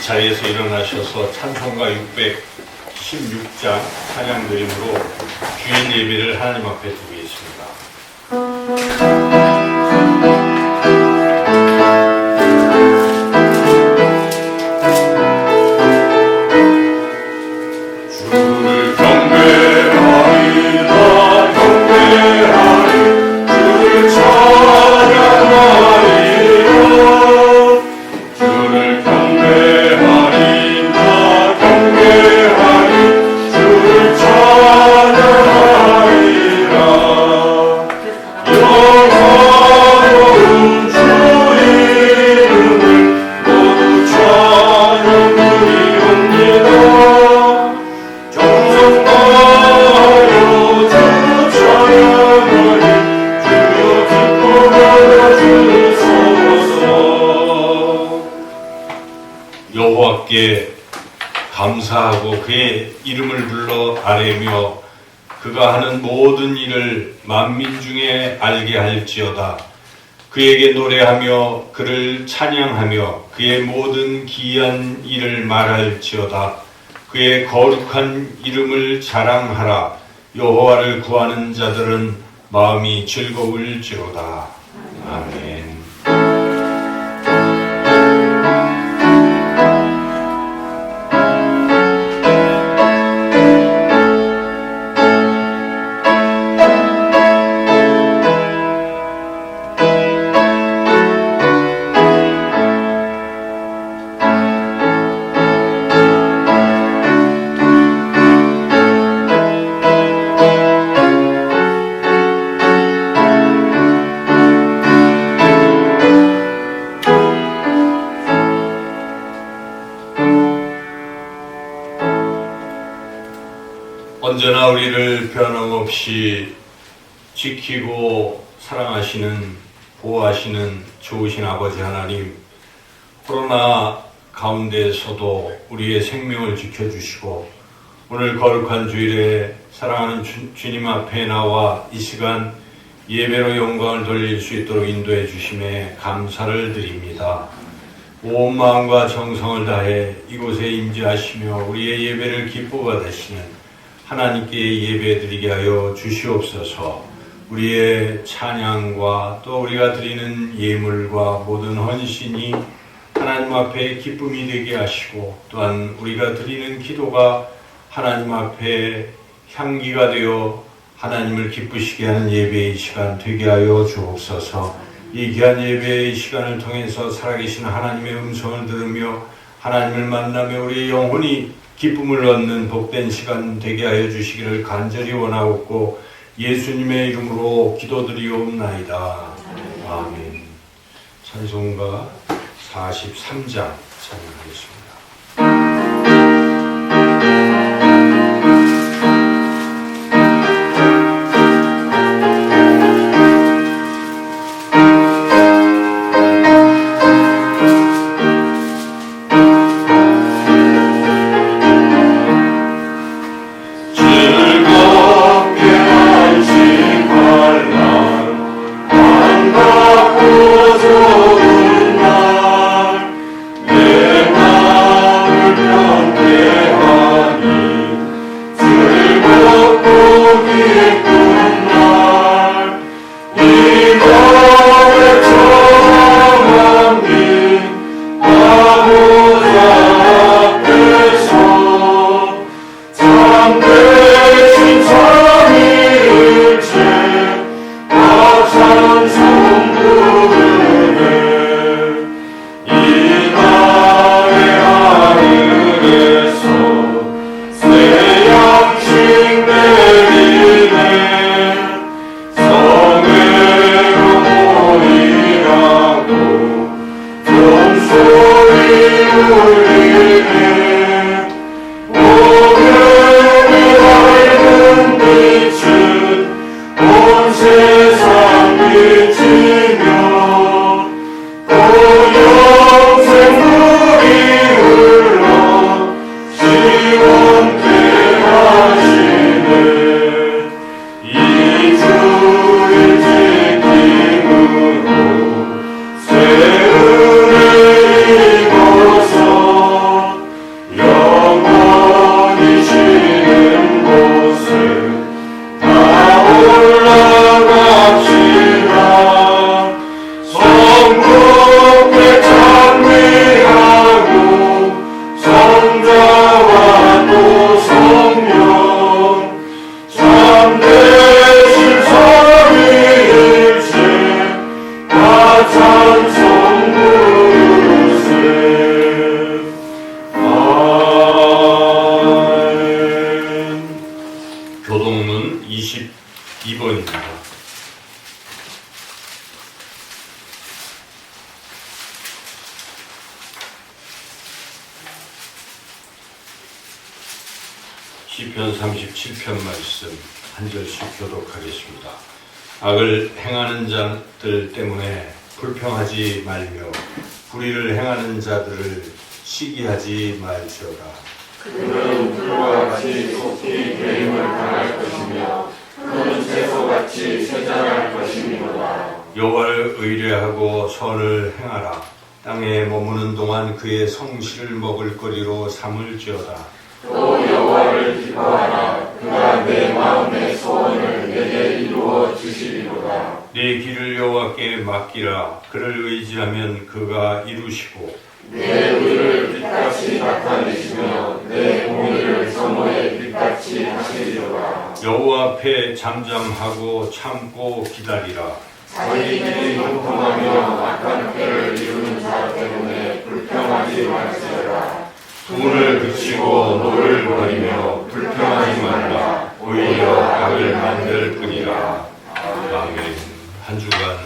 자리에서 일어나셔서 찬송가 616장 찬양 드림으로 주일 예배를 하나님 앞에 드리겠습니다. 주를 경배하리라 경배하리 주를 찬양하리라 주를 경배하리라 경배하리 주를 찬양하리라 영화로운 주 이름을 모두 찬양 드리옵니다. 정성하여 주 찬양하리 주여 기뻐하여 주소서. 여호와께 감사하고 그의 이름을 불러 아뢰며 그가 하는 모든 일을 만민 중에 알게 할지어다. 그에게 노래하며 그를 찬양하며 그의 모든 기이한 일을 말할지어다. 그의 거룩한 이름을 자랑하라. 여호와를 구하는 자들은 마음이 즐거울지로다. 아멘. 언제나 우리를 변함없이 지키고 사랑하시는 보호하시는 좋으신 아버지 하나님, 코로나 가운데에서도 우리의 생명을 지켜주시고 오늘 거룩한 주일에 사랑하는 주님 앞에 나와 이 시간 예배로 영광을 돌릴 수 있도록 인도해 주심에 감사를 드립니다. 온 마음과 정성을 다해 이곳에 임재하시며 우리의 예배를 기뻐 받으시는 하나님께 예배드리게 하여 주시옵소서. 우리의 찬양과 또 우리가 드리는 예물과 모든 헌신이 하나님 앞에 기쁨이 되게 하시고 또한 우리가 드리는 기도가 하나님 앞에 향기가 되어 하나님을 기쁘시게 하는 예배의 시간 되게 하여 주옵소서. 이 귀한 예배의 시간을 통해서 살아계신 하나님의 음성을 들으며 하나님을 만나며 우리의 영혼이 기쁨을 얻는 복된 시간 되게 하여 주시기를 간절히 원하옵고 예수님의 이름으로 기도드리옵나이다. 아멘. 찬송가 43장 찬양하겠습니다. 좋은 날 내 기도입니다. 시편 37편 말씀 한 절씩 교독하겠습니다. 악을 행하는 자들 때문에 불평하지 말며 불의를 행하는 자들을 시기하지 말지어다. 그들은 풀과 같이 속히 배임을 당할 것이며 푸른 채소같이 쇠잔할 것이니로다. 여호와를 의뢰하고 선을 행하라. 땅에 머무는 동안 그의 성실을 먹을 거리로 삼을지어다. 또 여호와를 기뻐하라. 그가 내 마음의 소원을 내게 이루어 주시리로다. 네 길을 여호와께 맡기라. 그를 의지하면 그가 이루시고 내 의를 빛같이 나타내시며 내 공의를 성호의 빛같이 하시리로다. 여호와 앞에 잠잠하고 참고 기다리라. 자기들이 형통하며 악한 때를 이루는 자 때문에 불평하지 말지어다. 분을 그치고 노를 버리며 불평하지 말라. 오히려 악을 만들 뿐이라. 아멘. 한 주간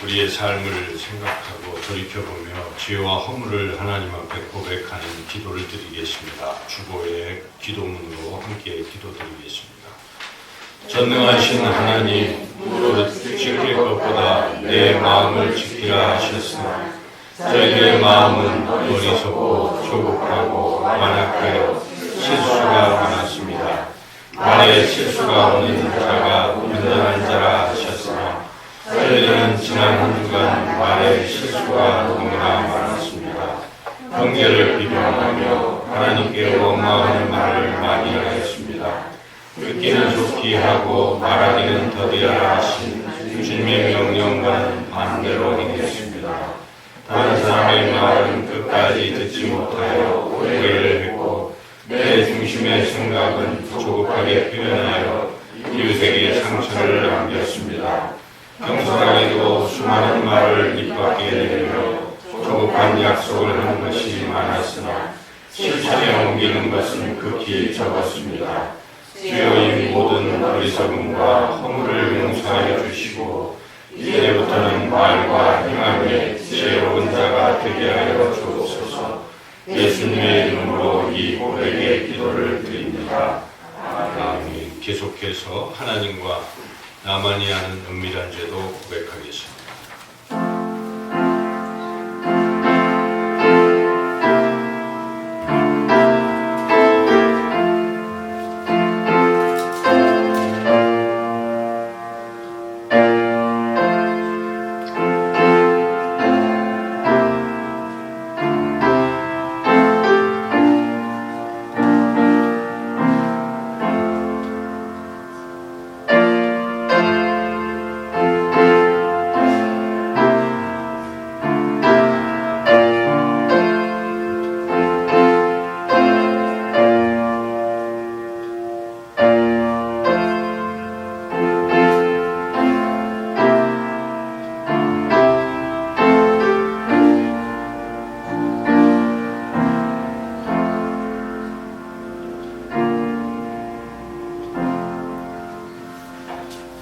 우리의 삶을 생각하고 돌이켜보며 죄와 허물을 하나님 앞에 고백하는 기도를 드리겠습니다. 주보의 기도문으로 함께 기도드리겠습니다. 전능하신 하나님, 무릇 지킬 것보다 내 마음을 지키라 하셨으나 저희들의 마음은 어리석고 조급하고 완악하여 실수가 많았습니다. 말에 실수가 없는 자가 온전한 자라 하셨으나 저희들은 지난 한 주간 말에 실수가 너무나 많았습니다. 경계를 비방하며 하나님께 원망하는 말을 많이 하였습니다. 듣기는 좋게 하고 말하기는 더디하라 하신 주님의 명령과는 반대로 행했습니다. 다른 사람의 말은 끝까지 듣지 못하여 오해를 했고 내 중심의 생각은 조급하게 표현하여 이웃에게 상처를 남겼습니다. 경솔하게도 수많은 말을 입 밖에 내며 조급한 약속을 하는 것이 많았으나 실천에 옮기는 것은 극히 적었습니다. 주여 이 모든 어리석음과 허물을 용서하여 주시고 이제부터는 말과 행함에 지혜로운 자가 되게 하여 주옵소서. 예수님의 이름으로 이 고백의 기도를 드립니다. 아멘. 계속해서 하나님과 나만이 아는 은밀한 죄도 고백하겠습니다.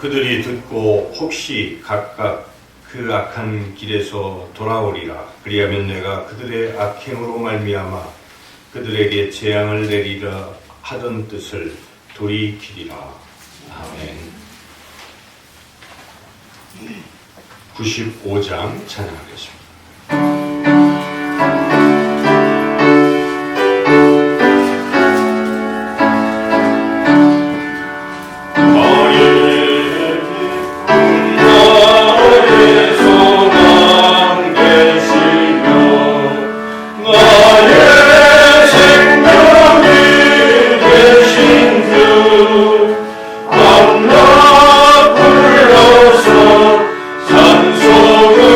그들이 듣고 혹시 각각 그 악한 길에서 돌아오리라. 그리하면 내가 그들의 악행으로 말미암아 그들에게 재앙을 내리라 하던 뜻을 돌이키리라. 아멘. 95장 찬양하겠습니다. 불러서 찬송을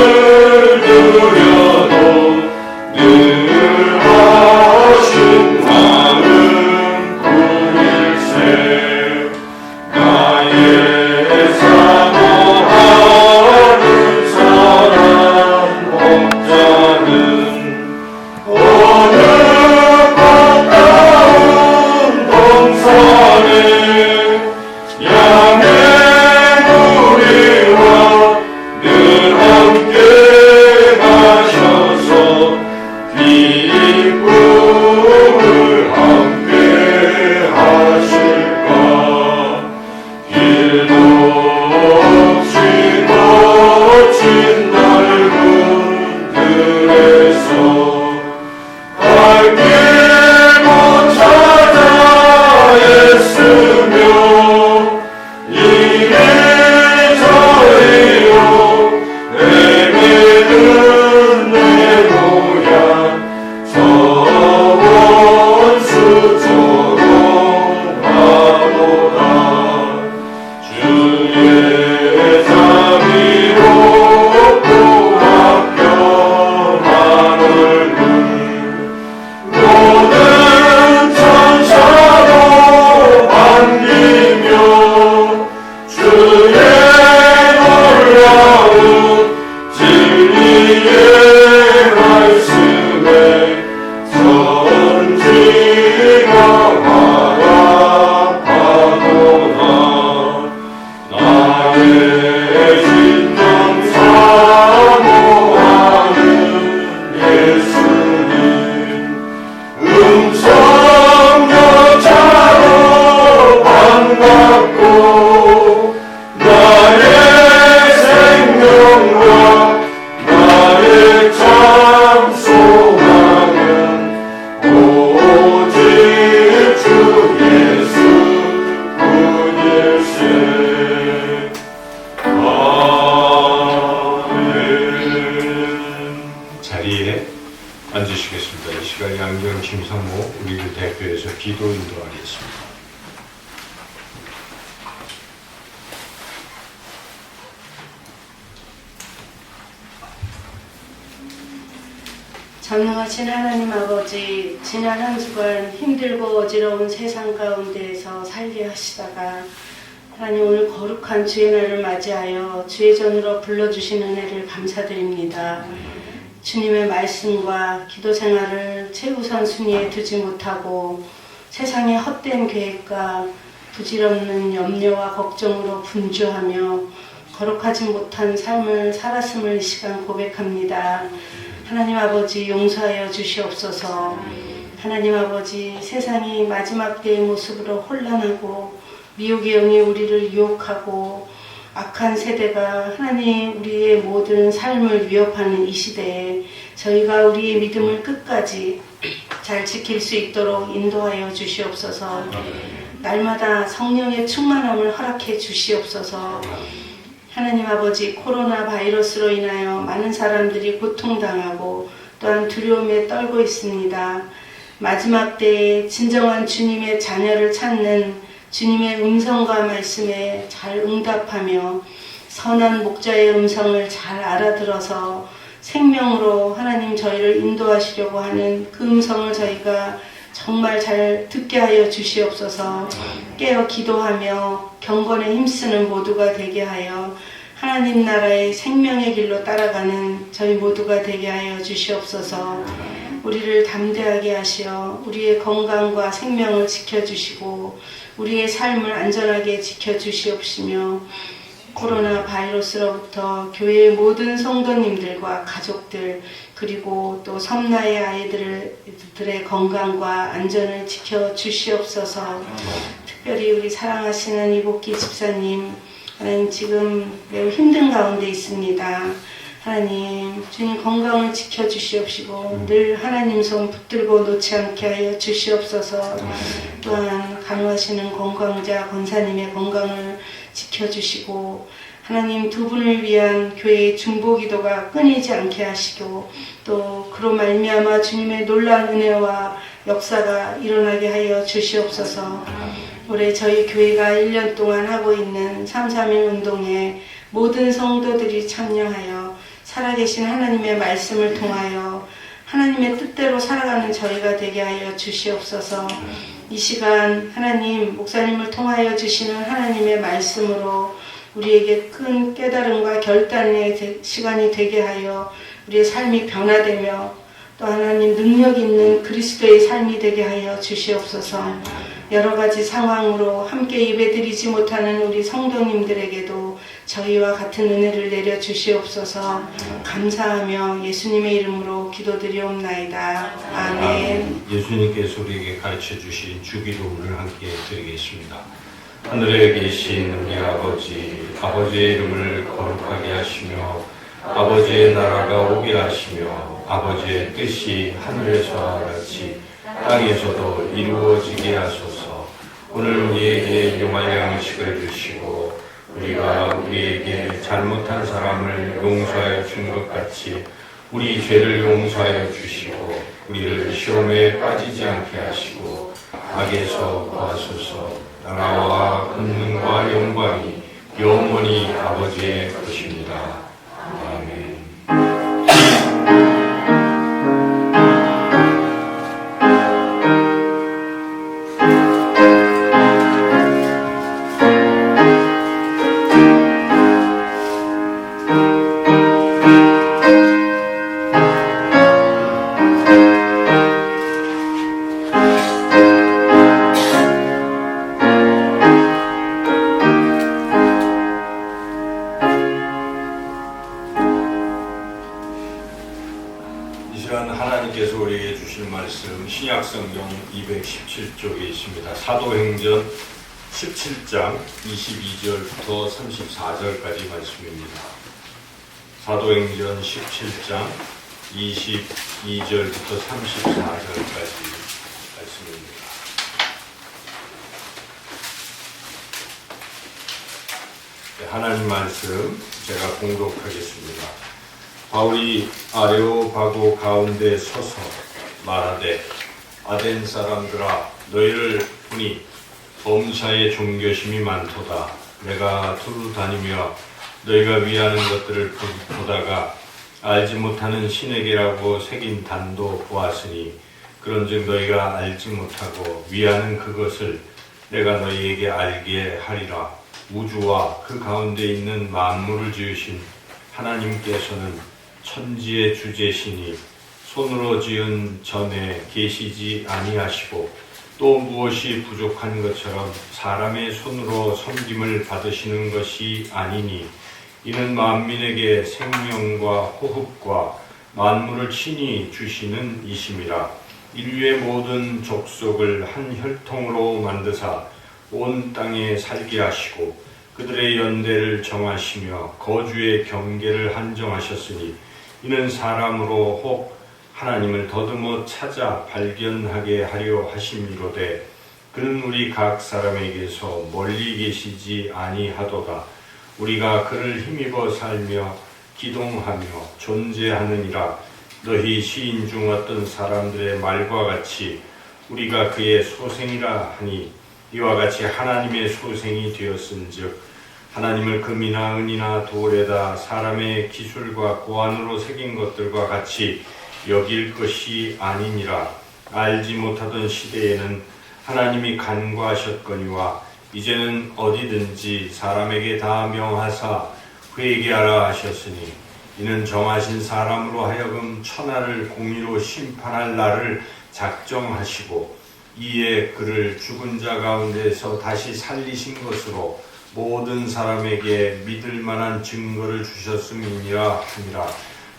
이상모 우리를 대표해서 기도 인도하겠습니다. 전능하신 하나님 아버지, 지난 한 주간 힘들고 어지러운 세상 가운데에서 살게 하시다가 하나님 오늘 거룩한 주의 날을 맞이하여 주의 전으로 불러주신 은혜를 감사드립니다. 주님의 말씀과 기도 생활을 최우선 순위에 두지 못하고 세상의 헛된 계획과 부질없는 염려와 걱정으로 분주하며 거룩하지 못한 삶을 살았음을 이 시간 고백합니다. 하나님 아버지 용서하여 주시옵소서. 하나님 아버지 세상이 마지막 때의 모습으로 혼란하고 미혹의 영이 우리를 유혹하고 악한 세대가 하나님 우리의 모든 삶을 위협하는 이 시대에 저희가 우리의 믿음을 끝까지 잘 지킬 수 있도록 인도하여 주시옵소서. 날마다 성령의 충만함을 허락해 주시옵소서. 하나님 아버지 코로나 바이러스로 인하여 많은 사람들이 고통당하고 또한 두려움에 떨고 있습니다. 마지막 때에 진정한 주님의 자녀를 찾는 주님의 음성과 말씀에 잘 응답하며 선한 목자의 음성을 잘 알아들어서 생명으로 하나님 저희를 인도하시려고 하는 그 음성을 저희가 정말 잘 듣게 하여 주시옵소서. 깨어 기도하며 경건에 힘쓰는 모두가 되게 하여 하나님 나라의 생명의 길로 따라가는 저희 모두가 되게 하여 주시옵소서. 우리를 담대하게 하시어 우리의 건강과 생명을 지켜주시고 우리의 삶을 안전하게 지켜주시옵시며 코로나 바이러스로부터 교회의 모든 성도님들과 가족들 그리고 또 섬나의 아이들의 건강과 안전을 지켜주시옵소서. 특별히 우리 사랑하시는 이복기 집사님 하나님 지금 매우 힘든 가운데 있습니다. 하나님 주님 건강을 지켜주시옵시고 늘 하나님 손 붙들고 놓지 않게 하여 주시옵소서. 또한 간호하시는 건강자 권사님의 건강을 지켜주시고 하나님 두 분을 위한 교회의 중보기도가 끊이지 않게 하시고 또 그로 말미암아 주님의 놀라운 은혜와 역사가 일어나게 하여 주시옵소서. 올해 저희 교회가 1년 동안 하고 있는 3.3.1 운동에 모든 성도들이 참여하여 살아계신 하나님의 말씀을 통하여 하나님의 뜻대로 살아가는 저희가 되게 하여 주시옵소서. 이 시간 하나님 목사님을 통하여 주시는 하나님의 말씀으로 우리에게 큰 깨달음과 결단의 시간이 되게 하여 우리의 삶이 변화되며 또 하나님 능력 있는 그리스도의 삶이 되게 하여 주시옵소서. 여러 가지 상황으로 함께 예배드리지 못하는 우리 성도님들에게도 저희와 같은 은혜를 내려 주시옵소서. 감사하며 예수님의 이름으로 기도드리옵나이다. 아멘. 예수님께서 우리에게 가르쳐 주신 주기도문을 함께 드리겠습니다. 하늘에 계신 우리 아버지, 아버지의 이름을 거룩하게 하시며 아버지의 나라가 오게 하시며 아버지의 뜻이 하늘에서와 같이 땅에서도 이루어지게 하소서. 오늘 우리에게 용할 양식을 주시고 우리가 우리에게 잘못한 사람을 용서하여 준 것 같이 우리 죄를 용서하여 주시고 우리를 시험에 빠지지 않게 하시고 악에서 구하소서. 나라와 권능과 영광이 영원히 아버지의 것입니다. 아멘. 하나님께서 우리에게 주신 말씀 신약성경 217쪽에 있습니다. 사도행전 17장 22절부터 34절까지 말씀입니다. 사도행전 17장 22절부터 34절까지 말씀입니다. 하나님 말씀 제가 공독하겠습니다. 바울이 아레오바고 가운데 서서 말하되 아덴 사람들아 너희를 보니 범사에 존교심이 많도다. 내가 두루 다니며 너희가 위하는 것들을 보다가 알지 못하는 신에게라고 새긴 단도 보았으니 그런즉 너희가 알지 못하고 위하는 그것을 내가 너희에게 알게 하리라. 우주와 그 가운데 있는 만물을 지으신 하나님께서는 천지의 주제시니 손으로 지은 전에 계시지 아니하시고 또 무엇이 부족한 것처럼 사람의 손으로 섬김을 받으시는 것이 아니니 이는 만민에게 생명과 호흡과 만물을 친히 주시는 이심이라. 인류의 모든 족속을 한 혈통으로 만드사 온 땅에 살게 하시고 그들의 연대를 정하시며 거주의 경계를 한정하셨으니 이는 사람으로 혹 하나님을 더듬어 찾아 발견하게 하려 하심이로되 그는 우리 각 사람에게서 멀리 계시지 아니하도다. 우리가 그를 힘입어 살며 기동하며 존재하느니라. 너희 시인 중 어떤 사람들의 말과 같이 우리가 그의 소생이라 하니 이와 같이 하나님의 소생이 되었은즉 하나님을 금이나 은이나 돌에다 사람의 기술과 고안으로 새긴 것들과 같이 여길 것이 아니니라. 알지 못하던 시대에는 하나님이 간과하셨거니와 이제는 어디든지 사람에게 다 명하사 회개하라 하셨으니 이는 정하신 사람으로 하여금 천하를 공의로 심판할 날을 작정하시고 이에 그를 죽은 자 가운데서 다시 살리신 것으로 모든 사람에게 믿을 만한 증거를 주셨음이니라 하니라.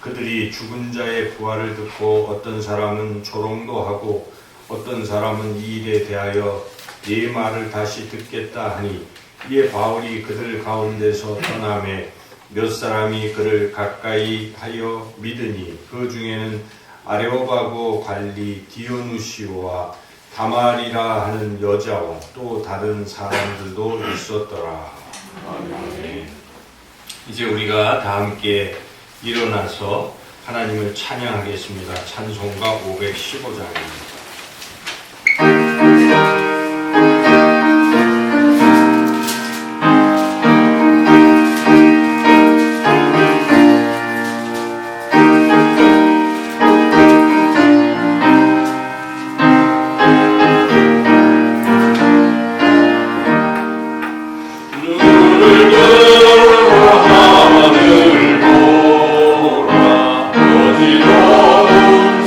그들이 죽은 자의 부활을 듣고 어떤 사람은 조롱도 하고 어떤 사람은 이 일에 대하여 네 말을 다시 듣겠다 하니 이에 바울이 그들 가운데서 떠나매 몇 사람이 그를 가까이 하여 믿으니 그 중에는 아레오바고 관리 디오누시오와 다말이라 하는 여자와 또 다른 사람들도 있었더라. 아멘. 이제 우리가 다 함께 일어나서 하나님을 찬양하겠습니다. 찬송가 515장입니다.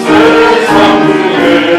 세상 중에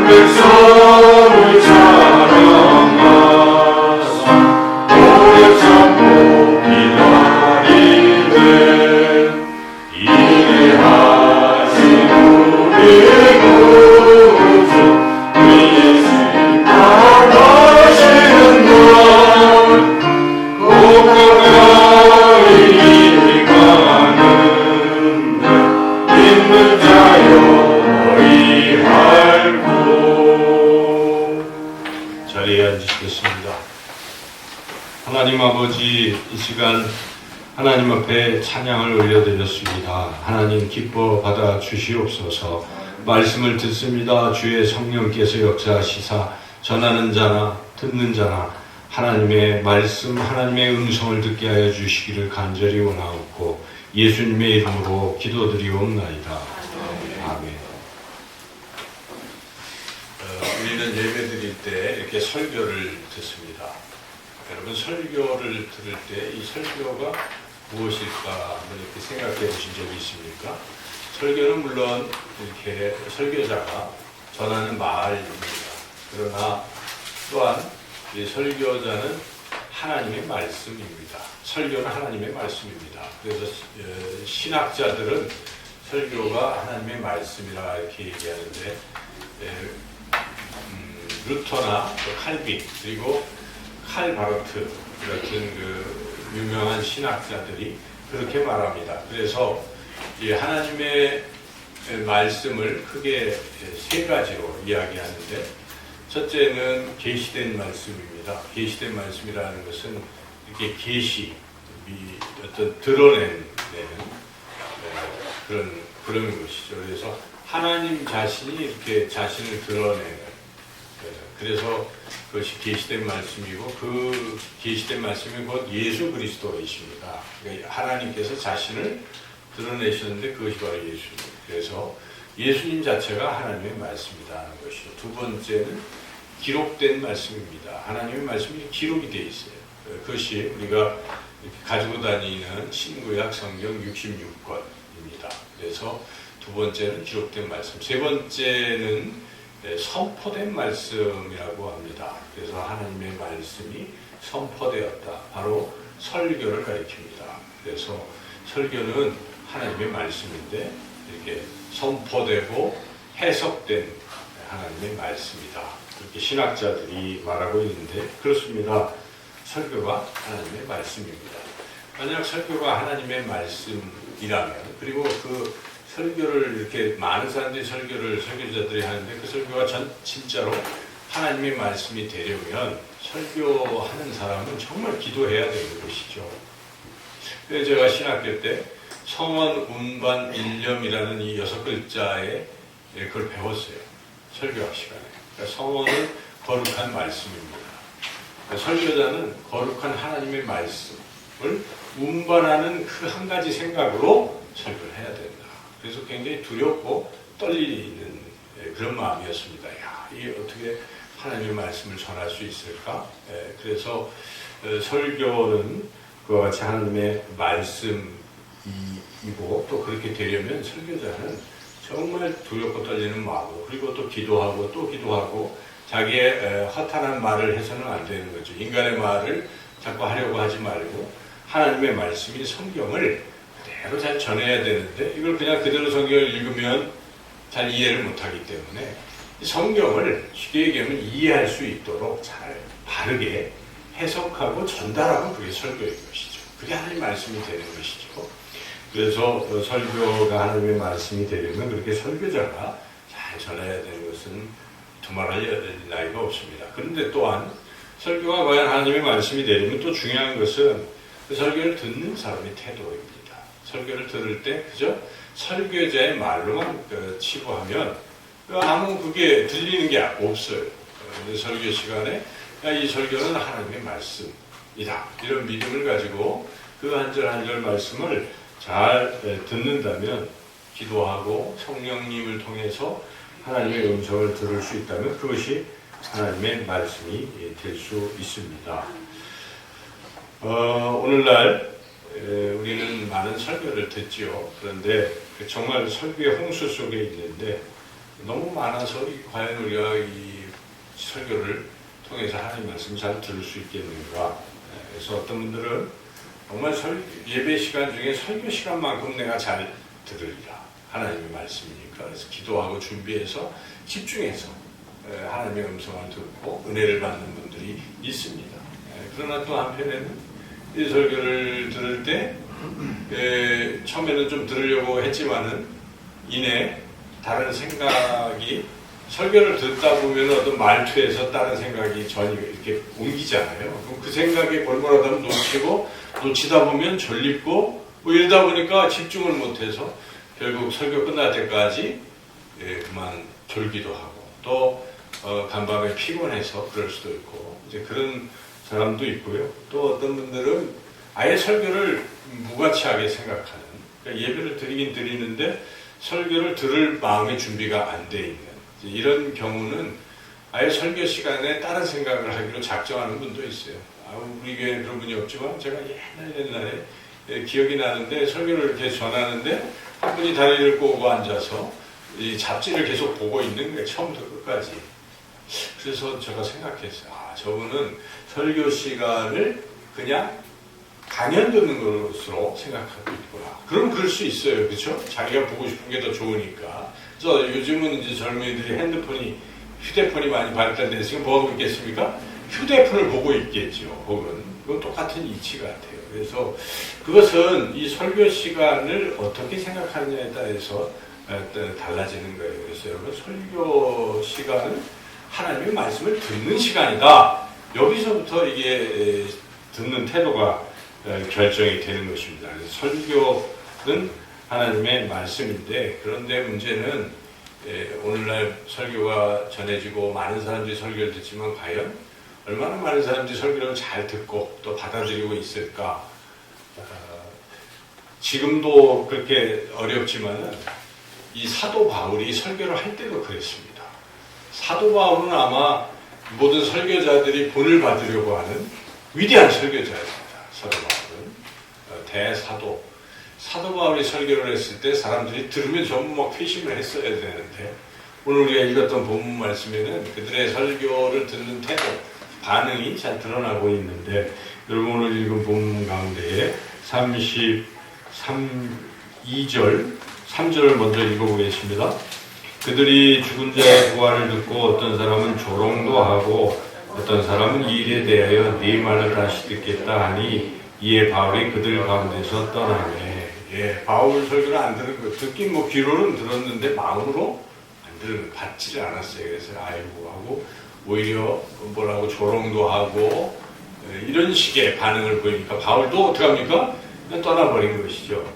백성을 찬양하사 오래 참고 기다리네 이해하신 우리의 구주 예수 나가시는 날 공평하게 가는데 믿는 자여 의할고. 자리에 앉으시겠습니다. 하나님 아버지, 이 시간 하나님 앞에 찬양을 올려드렸습니다. 하나님 기뻐 받아 주시옵소서. 말씀을 듣습니다. 주의 성령께서 역사하시사 전하는 자나 듣는 자나 하나님의 말씀, 하나님의 음성을 듣게 하여 주시기를 간절히 원하옵고 예수님의 이름으로 기도드리옵나이다. 아멘. 우리는 예배드릴 때 이렇게 설교를 듣습니다. 여러분, 설교를 들을 때 이 설교가 무엇일까 한번 이렇게 생각해 보신 적이 있습니까? 설교는 물론 이렇게 설교자가 전하는 말입니다. 그러나 또한 이 설교자는 하나님의 말씀입니다. 설교는 하나님의 말씀입니다. 그래서 신학자들은 설교가 하나님의 말씀이라 이렇게 얘기하는데 루터나 칼빈 그리고 칼 바로트 같은 그 유명한 신학자들이 그렇게 말합니다. 그래서 이 하나님의 말씀을 크게 세 가지로 이야기하는데, 첫째는 계시된 말씀입니다. 계시된 말씀이라는 것은 이렇게 계시, 어떤 드러내는 그런 것이죠. 그래서 하나님 자신이 이렇게 자신을 드러내는, 그래서 그것이 계시된 말씀이고, 그 계시된 말씀이 곧 예수 그리스도이십니다. 그러니까 하나님께서 자신을 드러내셨는데 그것이 바로 예수입니다. 그래서 예수님 자체가 하나님의 말씀이라는 것이죠. 두 번째는 기록된 말씀입니다. 하나님의 말씀이 기록이 되어 있어요. 그것이 우리가 가지고 다니는 신구약 성경 66권입니다. 그래서 두 번째는 기록된 말씀, 세 번째는 선포된 말씀이라고 합니다. 그래서 하나님의 말씀이 선포되었다. 바로 설교를 가리킵니다. 그래서 설교는 하나님의 말씀인데 이렇게 선포되고 해석된 하나님의 말씀이다. 그렇게 신학자들이 말하고 있는데 그렇습니다. 설교가 하나님의 말씀입니다. 만약 설교가 하나님의 말씀이라면, 그리고 그 설교를 이렇게 많은 사람들이 설교자들이 하는데 그 설교가 진짜로 하나님의 말씀이 되려면 설교하는 사람은 정말 기도해야 되는 것이죠. 그래서 제가 신학교 때 성원, 운반, 일념이라는 이 6글자에 그걸 배웠어요. 설교학 시간에. 그러니까 성원은 거룩한 말씀입니다. 그러니까 설교자는 거룩한 하나님의 말씀을 운반하는 그 한 가지 생각으로 설교를 해야 된다. 그래서 굉장히 두렵고 떨리는 그런 마음이었습니다. 야, 이게 어떻게 하나님의 말씀을 전할 수 있을까? 그래서 설교는 그와 같이 하나님의 말씀이고, 또 그렇게 되려면 설교자는 정말 두렵고 떨리는 마음으로, 그리고 또 기도하고 또 기도하고, 자기의 허탄한 말을 해서는 안 되는 거죠. 인간의 말을 자꾸 하려고 하지 말고 하나님의 말씀인 성경을 그대로 잘 전해야 되는데, 이걸 그냥 그대로 성경을 읽으면 잘 이해를 못하기 때문에 성경을 쉽게 얘기하면 이해할 수 있도록 잘 바르게 해석하고 전달하고, 그게 설교인 것이죠. 그게 하나님의 말씀이 되는 것이죠. 그래서 설교가 하나님의 말씀이 되려면 그렇게 설교자가 잘 전해야 되는 것은 두말할 나위가 없습니다. 그런데 또한 설교가 과연 하나님의 말씀이 되려면 또 중요한 것은 그 설교를 듣는 사람의 태도입니다. 설교를 들을 때 그저 설교자의 말로만 치부하면 아무 그게 들리는 게 없어요. 설교 시간에 이 설교는 하나님의 말씀이다, 이런 믿음을 가지고 그 한 절 한 절 말씀을 잘 듣는다면, 기도하고 성령님을 통해서 하나님의 음성을 들을 수 있다면 그것이 하나님의 말씀이 될 수 있습니다. 오늘날 우리는 많은 설교를 듣지요. 그런데 정말 설교의 홍수 속에 있는데 너무 많아서 과연 우리가 이 설교를 통해서 하나님 말씀 잘 들을 수 있겠는가. 그래서 어떤 분들은 정말 예배 시간 중에 설교 시간만큼 내가 잘 들으리라. 하나님의 말씀이니까. 그래서 기도하고 준비해서 집중해서 하나님의 음성을 듣고 은혜를 받는 분들이 있습니다. 그러나 또 한편에는 이 설교를 들을 때 처음에는 좀 들으려고 했지만은 이내 다른 생각이 설교를 듣다 보면 어떤 말투에서 다른 생각이 전혀 이렇게 옮기잖아요. 그럼 그 생각에 골몰하다 놓치다 보면 졸립고 뭐 이러다 보니까 집중을 못해서 결국 설교 끝날 때까지 그만 졸기도 하고 또 간밤에 피곤해서 그럴 수도 있고 이제 그런 사람도 있고요. 또 어떤 분들은 아예 설교를 무가치하게 생각하는 그러니까 예배를 드리긴 드리는데 설교를 들을 마음의 준비가 안 돼 있는 이런 경우는 아예 설교 시간에 다른 생각을 하기로 작정하는 분도 있어요. 우리 교회는 그런 분이 없지만 제가 옛날에 기억이 나는데 설교를 이렇게 전하는데 한 분이 다리를 꼬고 앉아서 이 잡지를 계속 보고 있는 거예요. 처음부터 끝까지. 그래서 제가 생각했어요. 저분은 설교 시간을 그냥 강연 듣는 것으로 생각하고 있구나. 그럼 그럴 수 있어요. 그렇죠? 자기가 보고 싶은 게 더 좋으니까. 그래서 요즘은 이제 젊은이들이 휴대폰이 많이 발달됐으니까 뭐하고 있겠습니까? 휴대폰을 보고 있겠죠. 혹은 그건 똑같은 이치 같아요. 그래서 그것은 이 설교 시간을 어떻게 생각하느냐에 따라서 달라지는 거예요. 그래서 여러분 설교 시간은 하나님의 말씀을 듣는 시간이다. 여기서부터 이게 듣는 태도가 결정이 되는 것입니다. 그래서 설교는 하나님의 말씀인데 그런데 문제는 오늘날 설교가 전해지고 많은 사람들이 설교를 듣지만 과연 얼마나 많은 사람들이 설교를 잘 듣고 또 받아들이고 있을까? 지금도 그렇게 어렵지만은 이 사도 바울이 설교를 할 때도 그랬습니다. 사도 바울은 아마 모든 설교자들이 본을 받으려고 하는 위대한 설교자였습니다. 사도 바울은 대사도. 사도 바울이 설교를 했을 때 사람들이 들으면 전부 막 회심을 했어야 되는데 오늘 우리가 읽었던 본문 말씀에는 그들의 설교를 듣는 태도, 반응이 잘 드러나고 있는데 여러분 오늘 읽은 본문 가운데에 2절, 3절을 먼저 읽어보겠습니다. 그들이 죽은 자의 부활을 듣고 어떤 사람은 조롱도 하고 어떤 사람은 이 일에 대하여 네 말을 다시 듣겠다 하니 이에 바울이 그들 가운데서 떠나네. 바울 설교를 안 들은 거 듣긴 뭐 귀로는 들었는데 마음으로 안 들은 거 받지를 않았어요. 그래서 아이고 하고 오히려 뭐라고 조롱도 하고 이런 식의 반응을 보이니까 바울도 어떻게 합니까? 그냥 떠나버린 것이죠.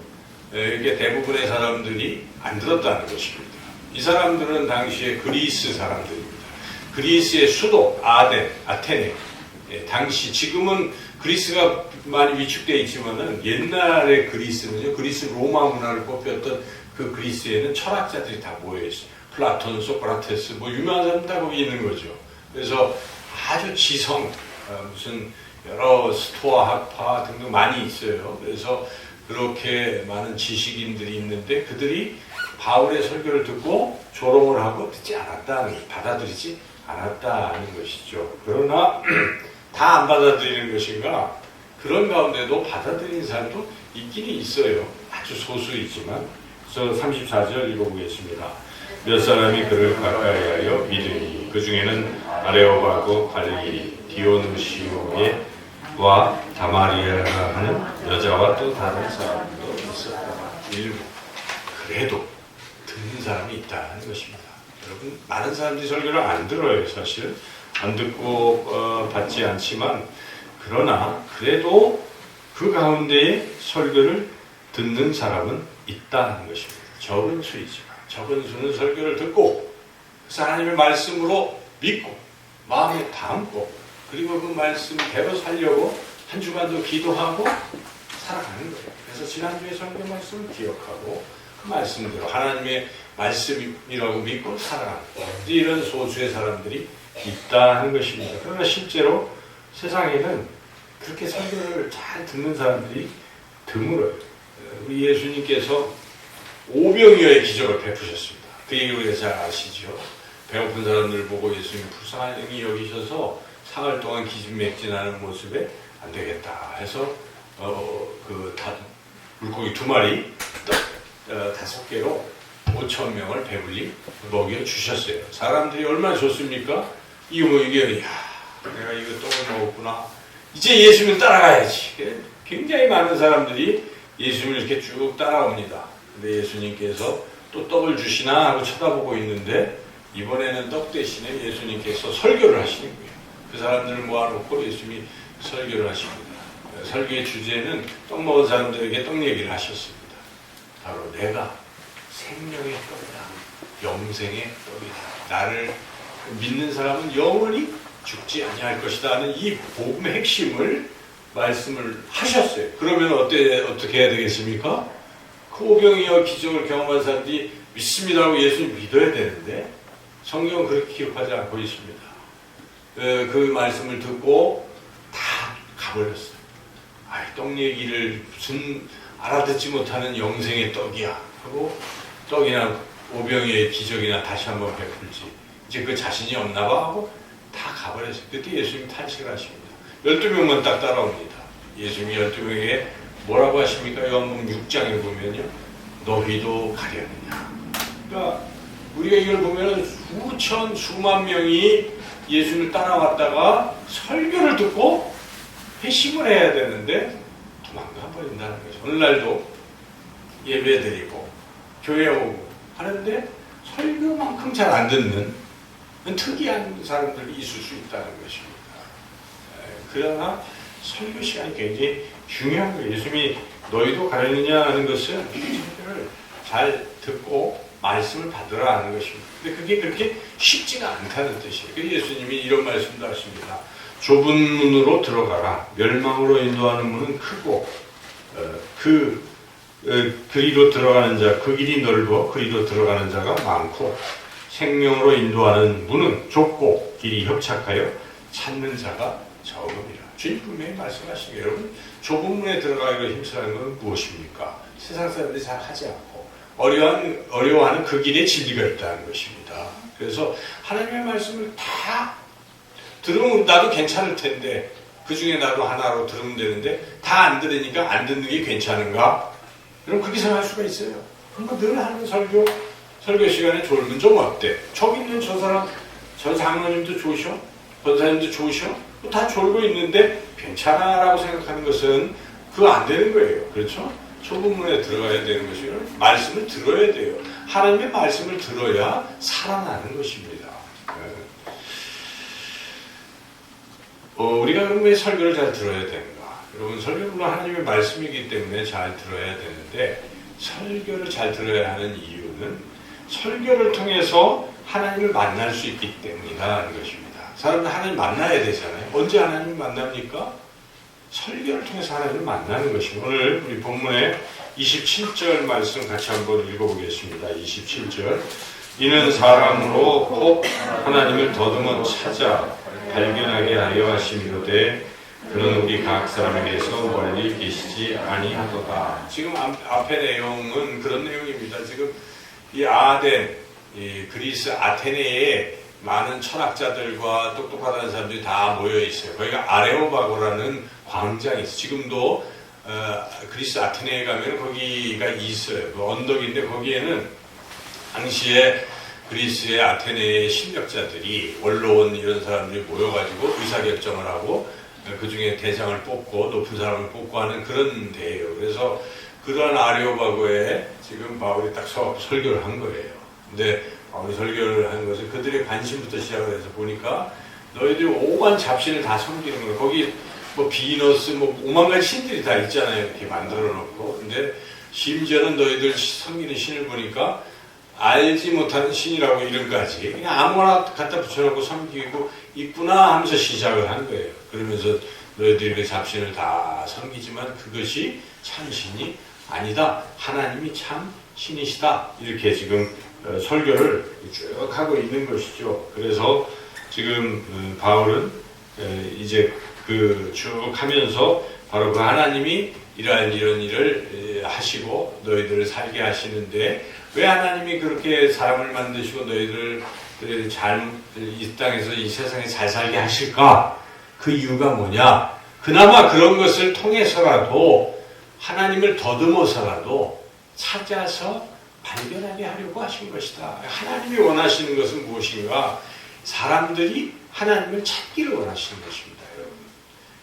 이게 대부분의 사람들이 안 들었다는 것입니다. 이 사람들은 당시에 그리스 사람들입니다. 그리스의 수도 아테네. 당시 지금은 그리스가 많이 위축되어 있지만은 옛날의 그리스는요, 그리스 로마 문화를 뽑혔던 그 그리스에는 철학자들이 다 모여 있어요. 플라톤, 소크라테스, 뭐 유명한 사람 다 거기 있는 거죠. 그래서 아주 무슨 여러 스토아 학파 등등 많이 있어요. 그래서 그렇게 많은 지식인들이 있는데 그들이 바울의 설교를 듣고 조롱을 하고 받아들이지 않았다는 것이죠. 그러나 다 안 받아들이는 것인가? 그런 가운데도 받아들이는 사람도 있긴 있어요. 아주 소수이지만. 그래서 34절 읽어보겠습니다. 몇 사람이 그를 가까이하여 믿으니 그 중에는 아레오바고 갈릴리 디오누시오와 다마리아라 하는 여자와 또 다른 사람도 있었다. 일부. 그래도 듣는 사람이 있다는 것입니다. 여러분 많은 사람들이 설교를 안 들어요. 사실 안 듣고 받지 않지만 그러나 그래도 그 가운데에 설교를 듣는 사람은 있다는 것입니다. 적은 수이지만 적은 수는 설교를 듣고 하나님의 말씀으로 믿고 마음에 담고 그리고 그 말씀대로 살려고 한 주간도 기도하고 살아가는 거예요. 그래서 지난주에 설교 말씀을 기억하고 그 말씀대로 하나님의 말씀이라고 믿고 살아가는 이런 소수의 사람들이 있다는 것입니다. 그러나 실제로 세상에는 그렇게 설교를 잘 듣는 사람들이 드물어요. 우리 예수님께서 오병이어의 기적을 베푸셨습니다. 그 얘기 우리가 잘 아시죠. 배고픈 사람들 보고 예수님 불쌍히 여기셔서 사흘 동안 기진맥진하는 모습에 안 되겠다 해서 물고기 2마리, 떡 5개로 5,000명을 배불리 먹여 주셨어요. 사람들이 얼마나 좋습니까? 이게 내가 이거 떡을 먹었구나. 이제 예수님 따라가야지. 굉장히 많은 사람들이 예수님을 이렇게 쭉 따라옵니다. 근데 예수님께서 또 떡을 주시나 하고 쳐다보고 있는데 이번에는 떡 대신에 예수님께서 설교를 하시는 거예요. 그 사람들을 모아놓고 예수님이 설교를 하십니다. 설교의 주제는 떡 먹은 사람들에게 떡 얘기를 하셨습니다. 바로 내가 생명의 떡이다. 영생의 떡이다. 나를 믿는 사람은 영원히 죽지 아니할 것이다 하는 이 복음의 핵심을 말씀을 하셨어요. 그러면 어떻게 해야 되겠습니까? 그 오병이어 기적을 경험한 사람들이 믿습니다고 예수님 믿어야 되는데 성경은 그렇게 기록하지 않고 있습니다. 그 말씀을 듣고 다 가버렸어요. 떡 얘기를 무슨 알아듣지 못하는 영생의 떡이야 하고 떡이나 오병이어의 기적이나 다시 한번 베풀지 이제 그 자신이 없나 봐 하고 다 가버렸어요. 그때 예수님 탄식을 하십니다. 12명만 딱 따라옵니다. 예수님이 12명에게 뭐라고 하십니까? 요한복음 6장에 보면요. 너희도 가려느냐. 그러니까 우리가 이걸 보면 수만 명이 예수님을 따라왔다가 설교를 듣고 회심을 해야 되는데 도망가 버린다는 거죠. 오늘날도 예배드리고 교회 오고 하는데 설교만큼 잘 안 듣는 특이한 사람들이 있을 수 있다는 것입니다. 그러나 설교 시간이 굉장히 중요한 거예요. 예수님이 너희도 가려느냐 하는 것은 설교를 잘 듣고 말씀을 받으라 하는 것입니다. 근데 그게 그렇게 쉽지가 않다는 뜻이에요. 그래서 예수님이 이런 말씀도 하십니다. 좁은 문으로 들어가라. 멸망으로 인도하는 문은 크고 그리로 들어가는 자, 그 길이 넓어 그리로 들어가는 자가 많고 생명으로 인도하는 문은 좁고 길이 협착하여 찾는 자가 적음이라. 주님 분명히 말씀하시는 게 여러분 좁은 문에 들어가기로 힘쓰는 건 무엇입니까? 세상 사람들이 잘 하지 않고 어려워하는 그 길에 진리가 있다는 것입니다. 그래서 하나님의 말씀을 다 들으면 나도 괜찮을 텐데 그 중에 나도 하나로 들으면 되는데 다 안 들으니까 안 듣는 게 괜찮은가? 여러분 그렇게 생각할 수가 있어요. 그러니까 늘 하는 설교 시간에 졸면 좀 어때? 저기 있는 저 사람, 저 장로님도 좋으셔? 권사님도 좋으셔? 다 졸고 있는데 괜찮아 라고 생각하는 것은 그거 안 되는 거예요. 그렇죠? 좁은 문에 들어가야 되는 것이요. 말씀을 들어야 돼요. 하나님의 말씀을 들어야 살아나는 것입니다. 우리가 그럼 왜 설교를 잘 들어야 되는가? 여러분 설교는 하나님의 말씀이기 때문에 잘 들어야 되는데 설교를 잘 들어야 하는 이유는 설교를 통해서 하나님을 만날 수 있기 때문이라는 것입니다. 사람은 하나님 만나야 되잖아요. 언제 하나님을 만납니까? 설교를 통해서 하나님을 만나는 것입니다. 오늘 우리 본문의 27절 말씀 같이 한번 읽어보겠습니다. 27절 이는 사람으로 꼭 하나님을 더듬어 찾아 발견하게 하려 하심이로되 그는 우리 각 사람에게서 멀리 계시지 아니하도다. 지금 앞의 내용은 그런 내용입니다. 지금 이 그리스 아테네에 많은 철학자들과 똑똑하다는 사람들이 다 모여 있어요. 거기가 아레오바고라는 광장이 있어요. 지금도 그리스 아테네에 가면 거기가 있어요. 그 언덕인데 거기에는 당시에 그리스의 아테네의 실력자들이 원로원 이런 사람들이 모여가지고 의사결정을 하고 그 중에 대장을 뽑고 높은 사람을 뽑고 하는 그런 데예요. 그래서 그런 아레오바고에 지금 바울이 딱 설교를 한 거예요. 근데 바울이 설교를 하는 것은 그들의 관심부터 시작을 해서 보니까 너희들이 오만 잡신을 다 섬기는 거예요. 거기 뭐 비너스 뭐 오만 가지 신들이 다 있잖아요. 이렇게 만들어 놓고. 근데 심지어는 너희들 섬기는 신을 보니까 알지 못하는 신이라고 이름까지 그냥 아무거나 갖다 붙여놓고 섬기고 있구나 하면서 시작을 한 거예요. 그러면서 너희들이 그 잡신을 다 섬기지만 그것이 참 신이 아니다. 하나님이 참 신이시다. 이렇게 지금 설교를 쭉 하고 있는 것이죠. 그래서 지금 바울은 이제 그 쭉 하면서 바로 그 하나님이 이러한 이런 일을 하시고 너희들을 살게 하시는데 왜 하나님이 그렇게 사람을 만드시고 너희들을 이 땅에서 이 세상에 잘 살게 하실까? 그 이유가 뭐냐? 그나마 그런 것을 통해서라도 하나님을 더듬어서라도 찾아서 발견하게 하려고 하신 것이다. 하나님이 원하시는 것은 무엇인가? 사람들이 하나님을 찾기를 원하시는 것입니다, 여러분.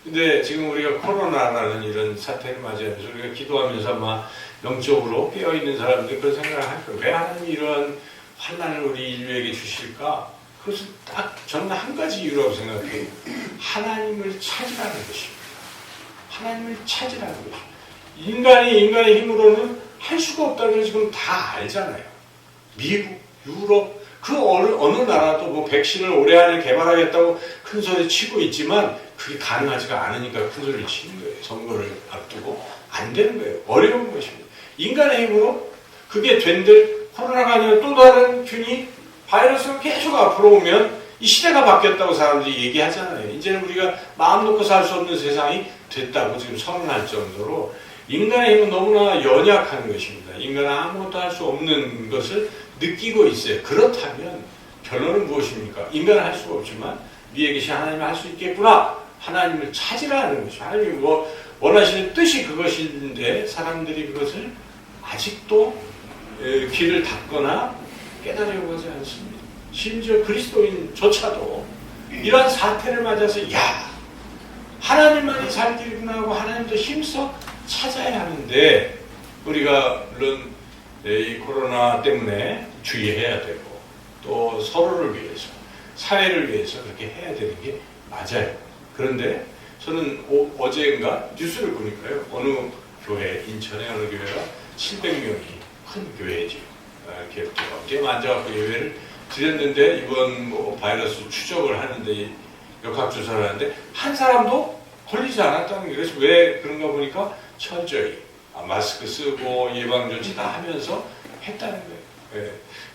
근데 지금 우리가 코로나라는 이런 사태를 맞이하면서 우리가 기도하면서 아마 영적으로 깨어있는 사람들이 그런 생각을 할 거예요. 왜 하나님이 이런 환난을 우리 인류에게 주실까? 그것은 딱 저는 한 가지 이유라고 생각해요. 하나님을 찾으라는 것입니다. 하나님을 찾으라는 것입니다. 인간의 힘으로는 할 수가 없다는 걸 지금 다 알잖아요. 미국, 유럽, 그 어느 나라도 뭐 백신을 올해 안에 개발하겠다고 큰 소리 치고 있지만 그게 가능하지가 않으니까 큰 소리를 치는 거예요. 선거를 앞두고 안 되는 거예요. 어려운 것입니다. 인간의 힘으로 그게 된들 코로나가 아니라 또 다른 균이 바이러스가 계속 앞으로 오면 이 시대가 바뀌었다고 사람들이 얘기하잖아요. 이제는 우리가 마음 놓고 살 수 없는 세상이 됐다고 지금 선언할 정도로 인간의 힘은 너무나 연약한 것입니다. 인간은 아무것도 할 수 없는 것을 느끼고 있어요. 그렇다면 결론은 무엇입니까? 인간은 할 수가 없지만 위에 계신 하나님은 할 수 있겠구나. 하나님을 찾으라는 것이죠. 하나님이 원하시는 뜻이 그것인데 사람들이 그것을 아직도 귀를 닫거나 깨달으려고 하지 않습니다. 심지어 그리스도인조차도 이러한 사태를 맞아서 야 하나님만이 살 길이구나 하고 하나님도 힘써 찾아야 하는데 우리가 물론 이 코로나 때문에 주의해야 되고 또 서로를 위해서 사회를 위해서 그렇게 해야 되는 게 맞아요. 그런데 저는 어제인가 뉴스를 보니까요. 어느 교회, 인천의 어느 교회가 700명이 큰 교회죠. 이렇게 어깨에 앉아갖고 예배를 드렸는데 이번 뭐 바이러스 추적을 하는데 역학조사를 하는데 한 사람도 걸리지 않았다는 게 그래서 왜 그런가 보니까 철저히 마스크 쓰고 예방조치 다 하면서 했다는 거예요. 예.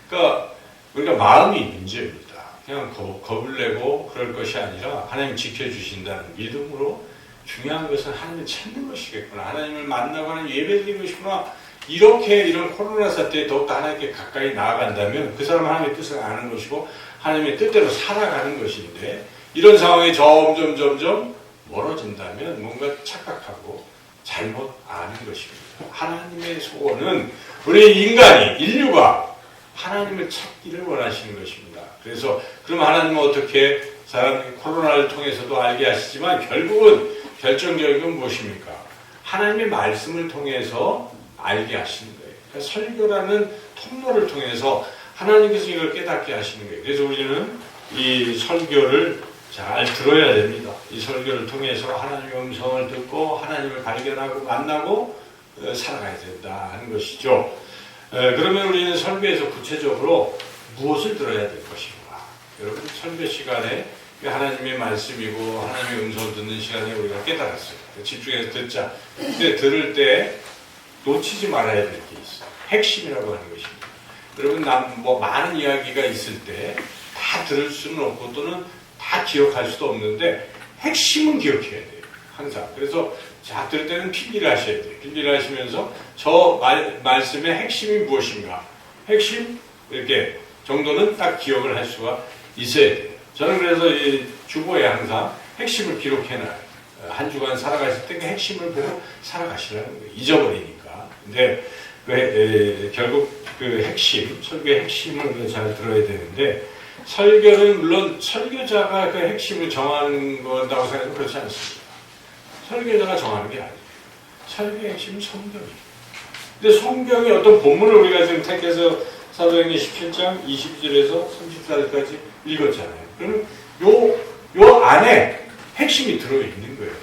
그러니까 우리가 마음이 문제입니다. 그냥 겁을 내고 그럴 것이 아니라 하나님 지켜주신다는 믿음으로 중요한 것은 하나님을 찾는 것이겠구나. 하나님을 만나고 하나님 예배드리는 것이구나. 이런 코로나 사태에 더욱더 하나님께 가까이 나아간다면 그 사람은 하나님의 뜻을 아는 것이고 하나님의 뜻대로 살아가는 것인데 이런 상황이 점점 멀어진다면 뭔가 착각하고 잘못 아는 것입니다. 하나님의 소원은 우리 인류가 하나님을 찾기를 원하시는 것입니다. 그래서 그럼 하나님은 어떻게 코로나를 통해서도 알게 하시지만 결국은 결정적인 건 무엇입니까? 하나님의 말씀을 통해서 알게 하시는 거예요. 그러니까 설교라는 통로를 통해서 하나님께서 이걸 깨닫게 하시는 거예요. 그래서 우리는 이 설교를 잘 들어야 됩니다. 이 설교를 통해서 하나님의 음성을 듣고 하나님을 발견하고 만나고 살아가야 된다 하는 것이죠. 그러면 우리는 설교에서 구체적으로 무엇을 들어야 될 것인가? 여러분 설교 시간에 하나님의 말씀이고 하나님의 음성을 듣는 시간에 우리가 깨달았어요. 집중해서 듣자. 근데 들을 때 놓치지 말아야 될 게 있어요. 핵심이라고 하는 것입니다. 여러분 많은 이야기가 있을 때 다 들을 수는 없고 또는 다 기억할 수도 없는데 핵심은 기억해야 돼요. 항상. 그래서 들을 때는 필기를 하셔야 돼요. 필기를 하시면서 저 말씀의 핵심이 무엇인가. 핵심 이렇게 정도는 딱 기억을 할 수가 있어야 돼요. 저는 그래서 이 주보에 항상 핵심을 기록해놔요. 한 주간 살아가실 때 그 핵심을 보고 살아가시라는 거예요. 잊어버리니까. 근데 결국 그 핵심, 설교의 핵심을 잘 들어야 되는데 설교는 물론 설교자가 그 핵심을 정하는 거라고 생각하면 그렇지 않습니다. 설교자가 정하는 게 아니에요. 설교의 핵심은 성경이에요. 근데 성경의 어떤 본문을 우리가 지금 택해서 사도행전 17장 22절에서 34절까지 읽었잖아요. 그러면 요 안에 핵심이 들어있는 거예요.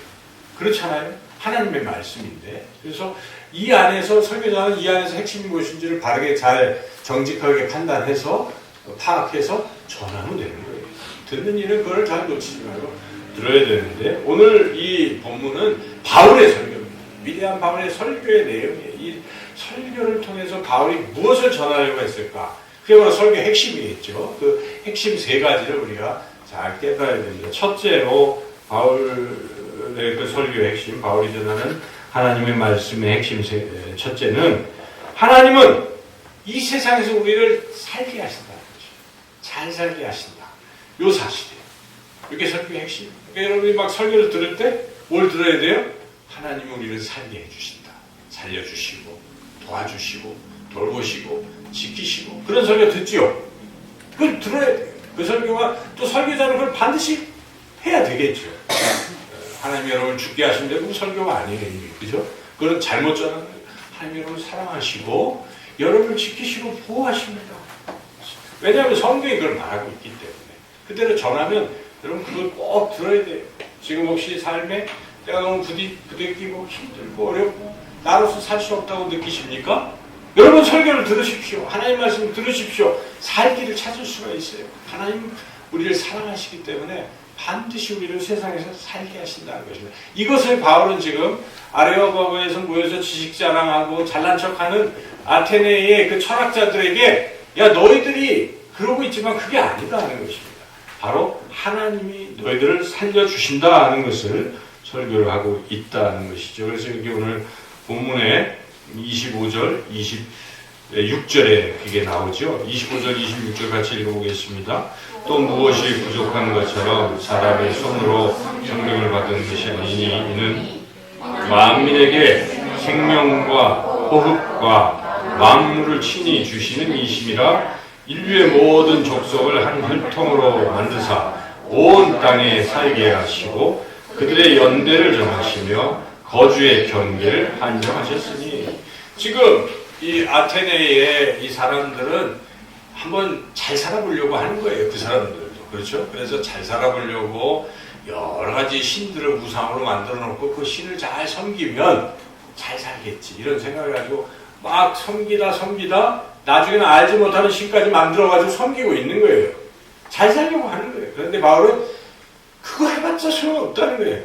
그렇잖아요. 하나님의 말씀인데. 그래서 이 안에서 설교자는 이 안에서 핵심이 무엇인지를 바르게 잘 정직하게 판단해서 파악해서 전하면 되는 거예요. 듣는 이는 그걸 잘 놓치지 말고 들어야 되는데 오늘 이 본문은 바울의 설교입니다. 위대한 바울의 설교의 내용이에요. 이 설교를 통해서 바울이 무엇을 전하려고 했을까? 그게 바로 설교의 핵심이겠죠. 그 핵심 세 가지를 우리가 잘 깨달아야 됩니다. 첫째로 바울의 그 설교의 핵심, 바울이 전하는 하나님의 말씀의 핵심 첫째는 하나님은 이 세상에서 우리를 살게 하신다는 거죠. 잘 살게 하신다. 요 사실이에요. 이게 설교의 핵심. 그러니까 여러분이 막 설교를 들을 때 뭘 들어야 돼요? 하나님은 우리를 살게 해주신다. 살려주시고 도와주시고 돌보시고 지키시고 그런 설교 듣지요. 그걸 들어야 돼요. 그 설교가 또 설교자는 그걸 반드시 해야 되겠죠. 하나님 여러분을 죽게 하신데 그 설교가 아니에요. 그죠? 그건 잘못 전하는 거예요. 하나님 여러분을 사랑하시고 여러분을 지키시고 보호하십니다. 왜냐하면 성경이 그걸 말하고 있기 때문에 그대로 전하면 여러분 그걸 꼭 들어야 돼요. 지금 혹시 삶에 내가 너무 부대끼고 힘들고 어렵고 나로서 살 수 없다고 느끼십니까? 여러분 설교를 들으십시오. 하나님 말씀을 들으십시오. 살 길을 찾을 수가 있어요. 하나님 우리를 사랑하시기 때문에 반드시 우리를 세상에서 살게 하신다는 것입니다. 이것을 바울은 지금 아레오파고에서 모여서 지식 자랑하고 잘난 척하는 아테네의 그 철학자들에게 야 너희들이 그러고 있지만 그게 아니다는 것입니다. 바로 하나님이 너희들을 살려주신다는 것을 설교를 하고 있다는 것이죠. 그래서 여기 오늘 본문에 25절, 26절에 그게 나오죠. 25절, 26절 같이 읽어보겠습니다. 또 무엇이 부족한 것처럼 사람의 손으로 생명을 받은 것이 아니니 이는 만민에게 생명과 호흡과 만물을 친히 주시는 이심이라 인류의 모든 족속을 한 혈통으로 만드사 온 땅에 살게 하시고 그들의 연대를 정하시며 거주의 경계를 한정하셨으니 지금 이 아테네의 이 사람들은 한번 잘 살아보려고 하는 거예요. 그 사람들도. 그렇죠? 그래서 잘 살아보려고 여러 가지 신들을 우상으로 만들어 놓고 그 신을 잘 섬기면 잘 살겠지. 이런 생각을 가지고 막 섬기다 나중에는 알지 못하는 신까지 만들어가지고 섬기고 있는 거예요. 잘 살려고 하는 거예요. 그런데 바울은 그거 해봤자 소용없다는 거예요.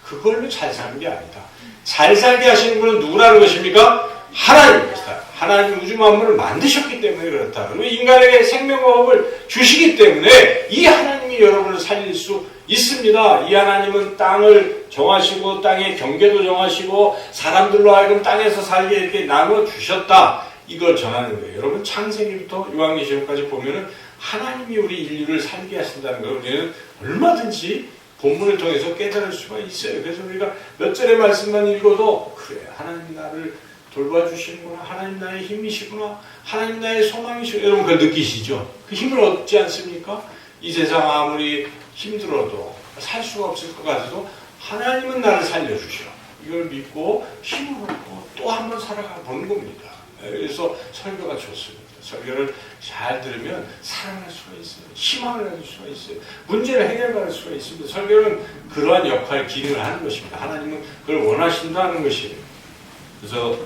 그걸로 잘 사는 게 아니다. 잘 살게 하시는 분은 누구라는 것입니까? 하나님이시다. 하나님 우주 만물을 만드셨기 때문에 그렇다. 그리고 인간에게 생명과 호흡을 주시기 때문에 이 하나님이 여러분을 살릴 수 있습니다. 이 하나님은 땅을 정하시고 땅의 경계도 정하시고 사람들로 하여금 땅에서 살게 이렇게 나눠 주셨다. 이걸 전하는 거예요. 여러분 창세기부터 요한계시록까지 보면은 하나님이 우리 인류를 살게 하신다는 걸 우리는 얼마든지 본문을 통해서 깨달을 수가 있어요. 그래서 우리가 몇 절의 말씀만 읽어도 그래 하나님 나를 돌봐주시는구나. 하나님 나의 힘이시구나. 하나님 나의 소망이시구나. 여러분 그걸 느끼시죠? 그 힘을 얻지 않습니까? 이 세상 아무리 힘들어도 살 수가 없을 것 같아도 하나님은 나를 살려주셔. 이걸 믿고 힘을 얻고 또 한 번 살아가 보는 겁니다. 그래서 설교가 좋습니다. 설교를 잘 들으면 사랑할 수가 있어요. 희망을 가질 수가 있어요. 문제를 해결할 수가 있습니다. 설교는 그러한 역할, 기능을 하는 것입니다. 하나님은 그걸 원하신다는 것이에요. 그래서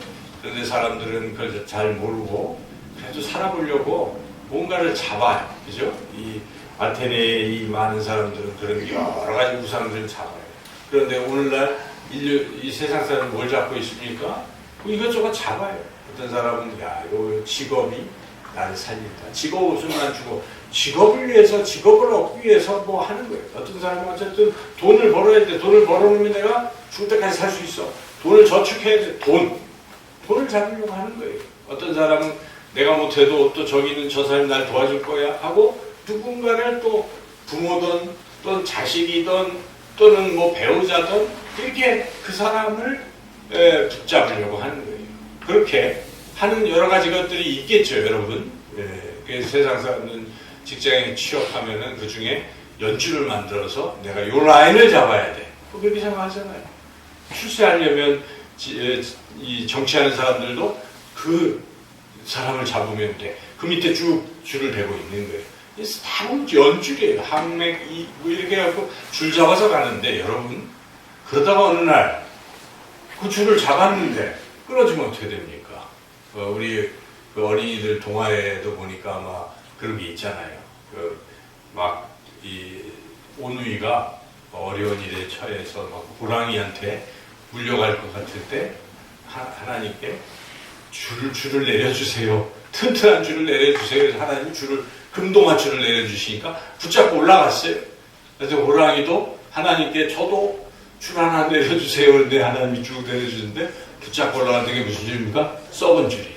그런데 사람들은 그걸 잘 모르고 그래도 살아보려고 뭔가를 잡아요. 그죠? 이 아테네의 이 많은 사람들은 그런 여러 가지 우상들을 잡아요. 그런데 오늘날 인류, 이 세상 사람은 뭘 잡고 있습니까? 이것저것 잡아요. 어떤 사람은 야, 요 직업이 나를 살린다. 직업 없으면 안 주고 직업을 위해서 직업을 얻기 위해서 뭐 하는 거예요. 어떤 사람은 어쨌든 돈을 벌어야 돼. 돈을 벌어놓으면 내가 죽을 때까지 살 수 있어. 돈을 저축해야 돼. 돈을 잡으려고 하는 거예요. 어떤 사람은 내가 못해도 또 저기는 저 사람이 날 도와줄 거야 하고 누군가를 또 부모든 또는 자식이든 또는 뭐 배우자든 이렇게 그 사람을 붙잡으려고 하는 거예요. 그렇게 하는 여러 가지 것들이 있겠죠, 여러분. 그래서 세상 사람은 직장에 취업하면은 그 중에 연주를 만들어서 내가 요 라인을 잡아야 돼. 그렇게 생각하잖아요. 출세하려면 이 정치하는 사람들도 그 사람을 잡으면 돼. 그 밑에 쭉 줄을 대고 있는 거예요. 다 연줄이에요. 항맥, 뭐 이렇게 해갖고 줄 잡아서 가는데 여러분 그러다가 어느 날 그 줄을 잡았는데 끊어지면 어떻게 됩니까? 우리 그 어린이들 동화에도 보니까 아마 그런 게 있잖아요. 막 이 오누이가 어려운 일에 처해서 막 호랑이한테 물려갈 것 같을 때 하나님께 줄을 내려주세요. 튼튼한 줄을 내려주세요. 그래서 하나님이 금동아줄을 내려주시니까 붙잡고 올라갔어요. 그래서 호랑이도 하나님께 저도 줄 하나 내려주세요. 그런데 하나님이 쭉 내려주는데 붙잡고 올라가는 게 무슨 줄입니까? 썩은 줄이.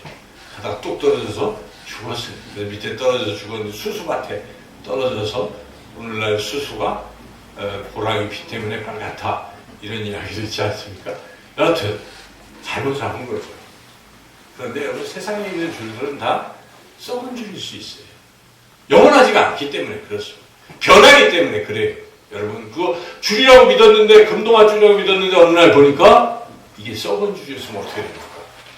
하다가 뚝 떨어져서 죽었어요. 밑에 떨어져서 죽었는데 수수밭에 떨어져서 오늘날 수수가 호랑이 피 때문에 빨갛다. 이런 이야기도 있지 않습니까? 여하튼 잘못 잡은 거죠. 그런데 여러분 세상에 있는 줄들은 다 썩은 줄일 수 있어요. 영원하지가 않기 때문에 그렇습니다. 변하기 때문에 그래요. 여러분 그거 줄이라고 믿었는데 금동아 줄이라고 믿었는데 어느 날 보니까 이게 썩은 줄이었으면 어떻게 됩니까?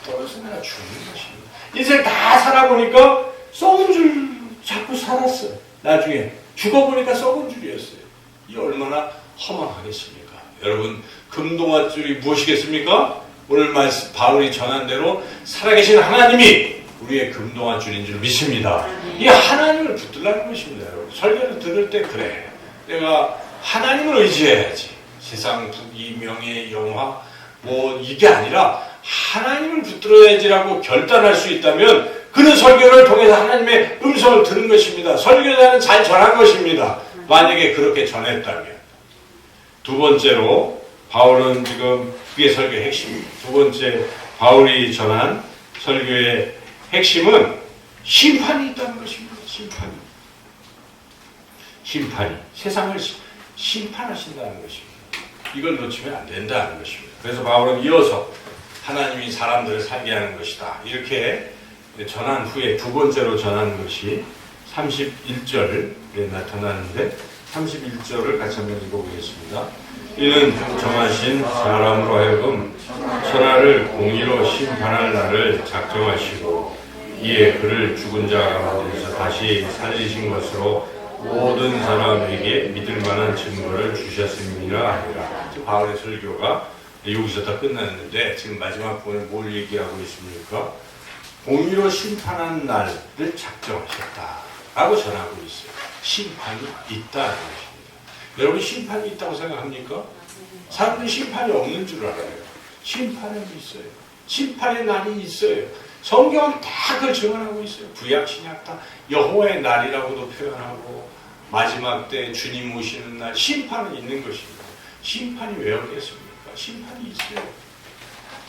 떨어져서 내가 죽는 것입니다. 인생 다 살아보니까 썩은 줄 자꾸 살았어요. 나중에 죽어보니까 썩은 줄이었어요. 이 얼마나 허망하겠습니까? 여러분 금동아 줄이 무엇이겠습니까? 오늘 말씀 바울이 전한 대로 살아계신 하나님이 우리의 금동아 줄인 줄 믿습니다. 이 하나님을 붙들라는 것입니다. 여러분 설교를 들을 때 그래 내가 하나님을 의지해야지. 세상 부귀 명예 영화 뭐 이게 아니라 하나님을 붙들어야지라고 결단할 수 있다면 그는 설교를 통해서 하나님의 음성을 들은 것입니다. 설교자는 잘 전한 것입니다. 만약에 그렇게 전했다면. 두 번째로 바울은 지금 그게 설교의 핵심입니다. 두 번째 바울이 전한 설교의 핵심은 심판이 있다는 것입니다. 심판이 세상을 심판하신다는 것입니다. 이걸 놓치면 안 된다는 것입니다. 그래서 바울은 이어서 하나님이 사람들을 살게 하는 것이다. 이렇게 전한 후에 두 번째로 전한 것이 31절에 나타나는데 31절을 같이 한번 읽어보겠습니다. 이는 정하신 사람으로 하여금 천하를 공의로 심판할 날을 작정하시고 이에 그를 죽은 자 가운데서 다시 살리신 것으로 모든 사람에게 믿을 만한 증거를 주셨음이라 하니라. 바울의 설교가 여기서 다 끝났는데 지금 마지막 부분에 뭘 얘기하고 있습니까? 공의로 심판한 날을 작정하셨다라고 전하고 있어요. 심판이 있다는 것입니다. 여러분 심판이 있다고 생각합니까? 사람들이 심판이 없는 줄 알아요. 심판은 있어요. 심판의 날이 있어요. 성경은 다 그걸 증언하고 있어요. 구약 신약 다 여호와의 날이라고도 표현하고 마지막 때 주님 오시는 날 심판은 있는 것입니다. 심판이 왜 없겠습니까? 심판이 있어요.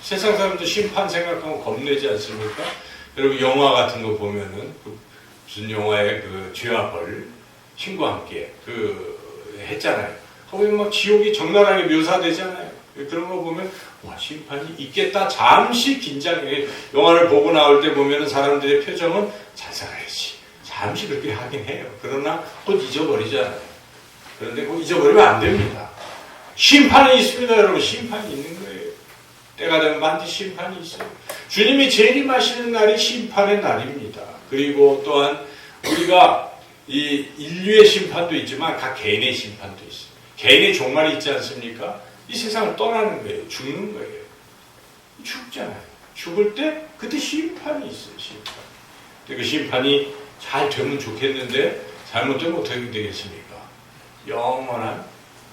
세상 사람도 심판 생각하면 겁내지 않습니까? 여러분 영화 같은 거 보면은 무슨 영화에 그 죄와 벌 신과 함께 했잖아요. 거기 막 지옥이 적나라하게 묘사되잖아요. 그런 거 보면 와 심판이 있겠다. 잠시 긴장해. 영화를 보고 나올 때 보면은 사람들의 표정은 잘 살아야지. 잠시 그렇게 하긴 해요. 그러나 곧 잊어버리잖아요. 그런데 곧 잊어버리면 안 됩니다. 심판이 있습니다, 여러분. 심판이 있는 거예요. 때가 되면 반드시 심판이 있어요. 주님이 재림하시는 날이 심판의 날입니다. 그리고 또한 우리가 이 인류의 심판도 있지만 각 개인의 심판도 있어요. 개인의 종말이 있지 않습니까? 이 세상을 떠나는 거예요. 죽는 거예요. 죽잖아요. 죽을 때 그때 심판이 있어요. 심판. 그 심판이 잘 되면 좋겠는데 잘못되면 어떻게 되겠습니까? 영원한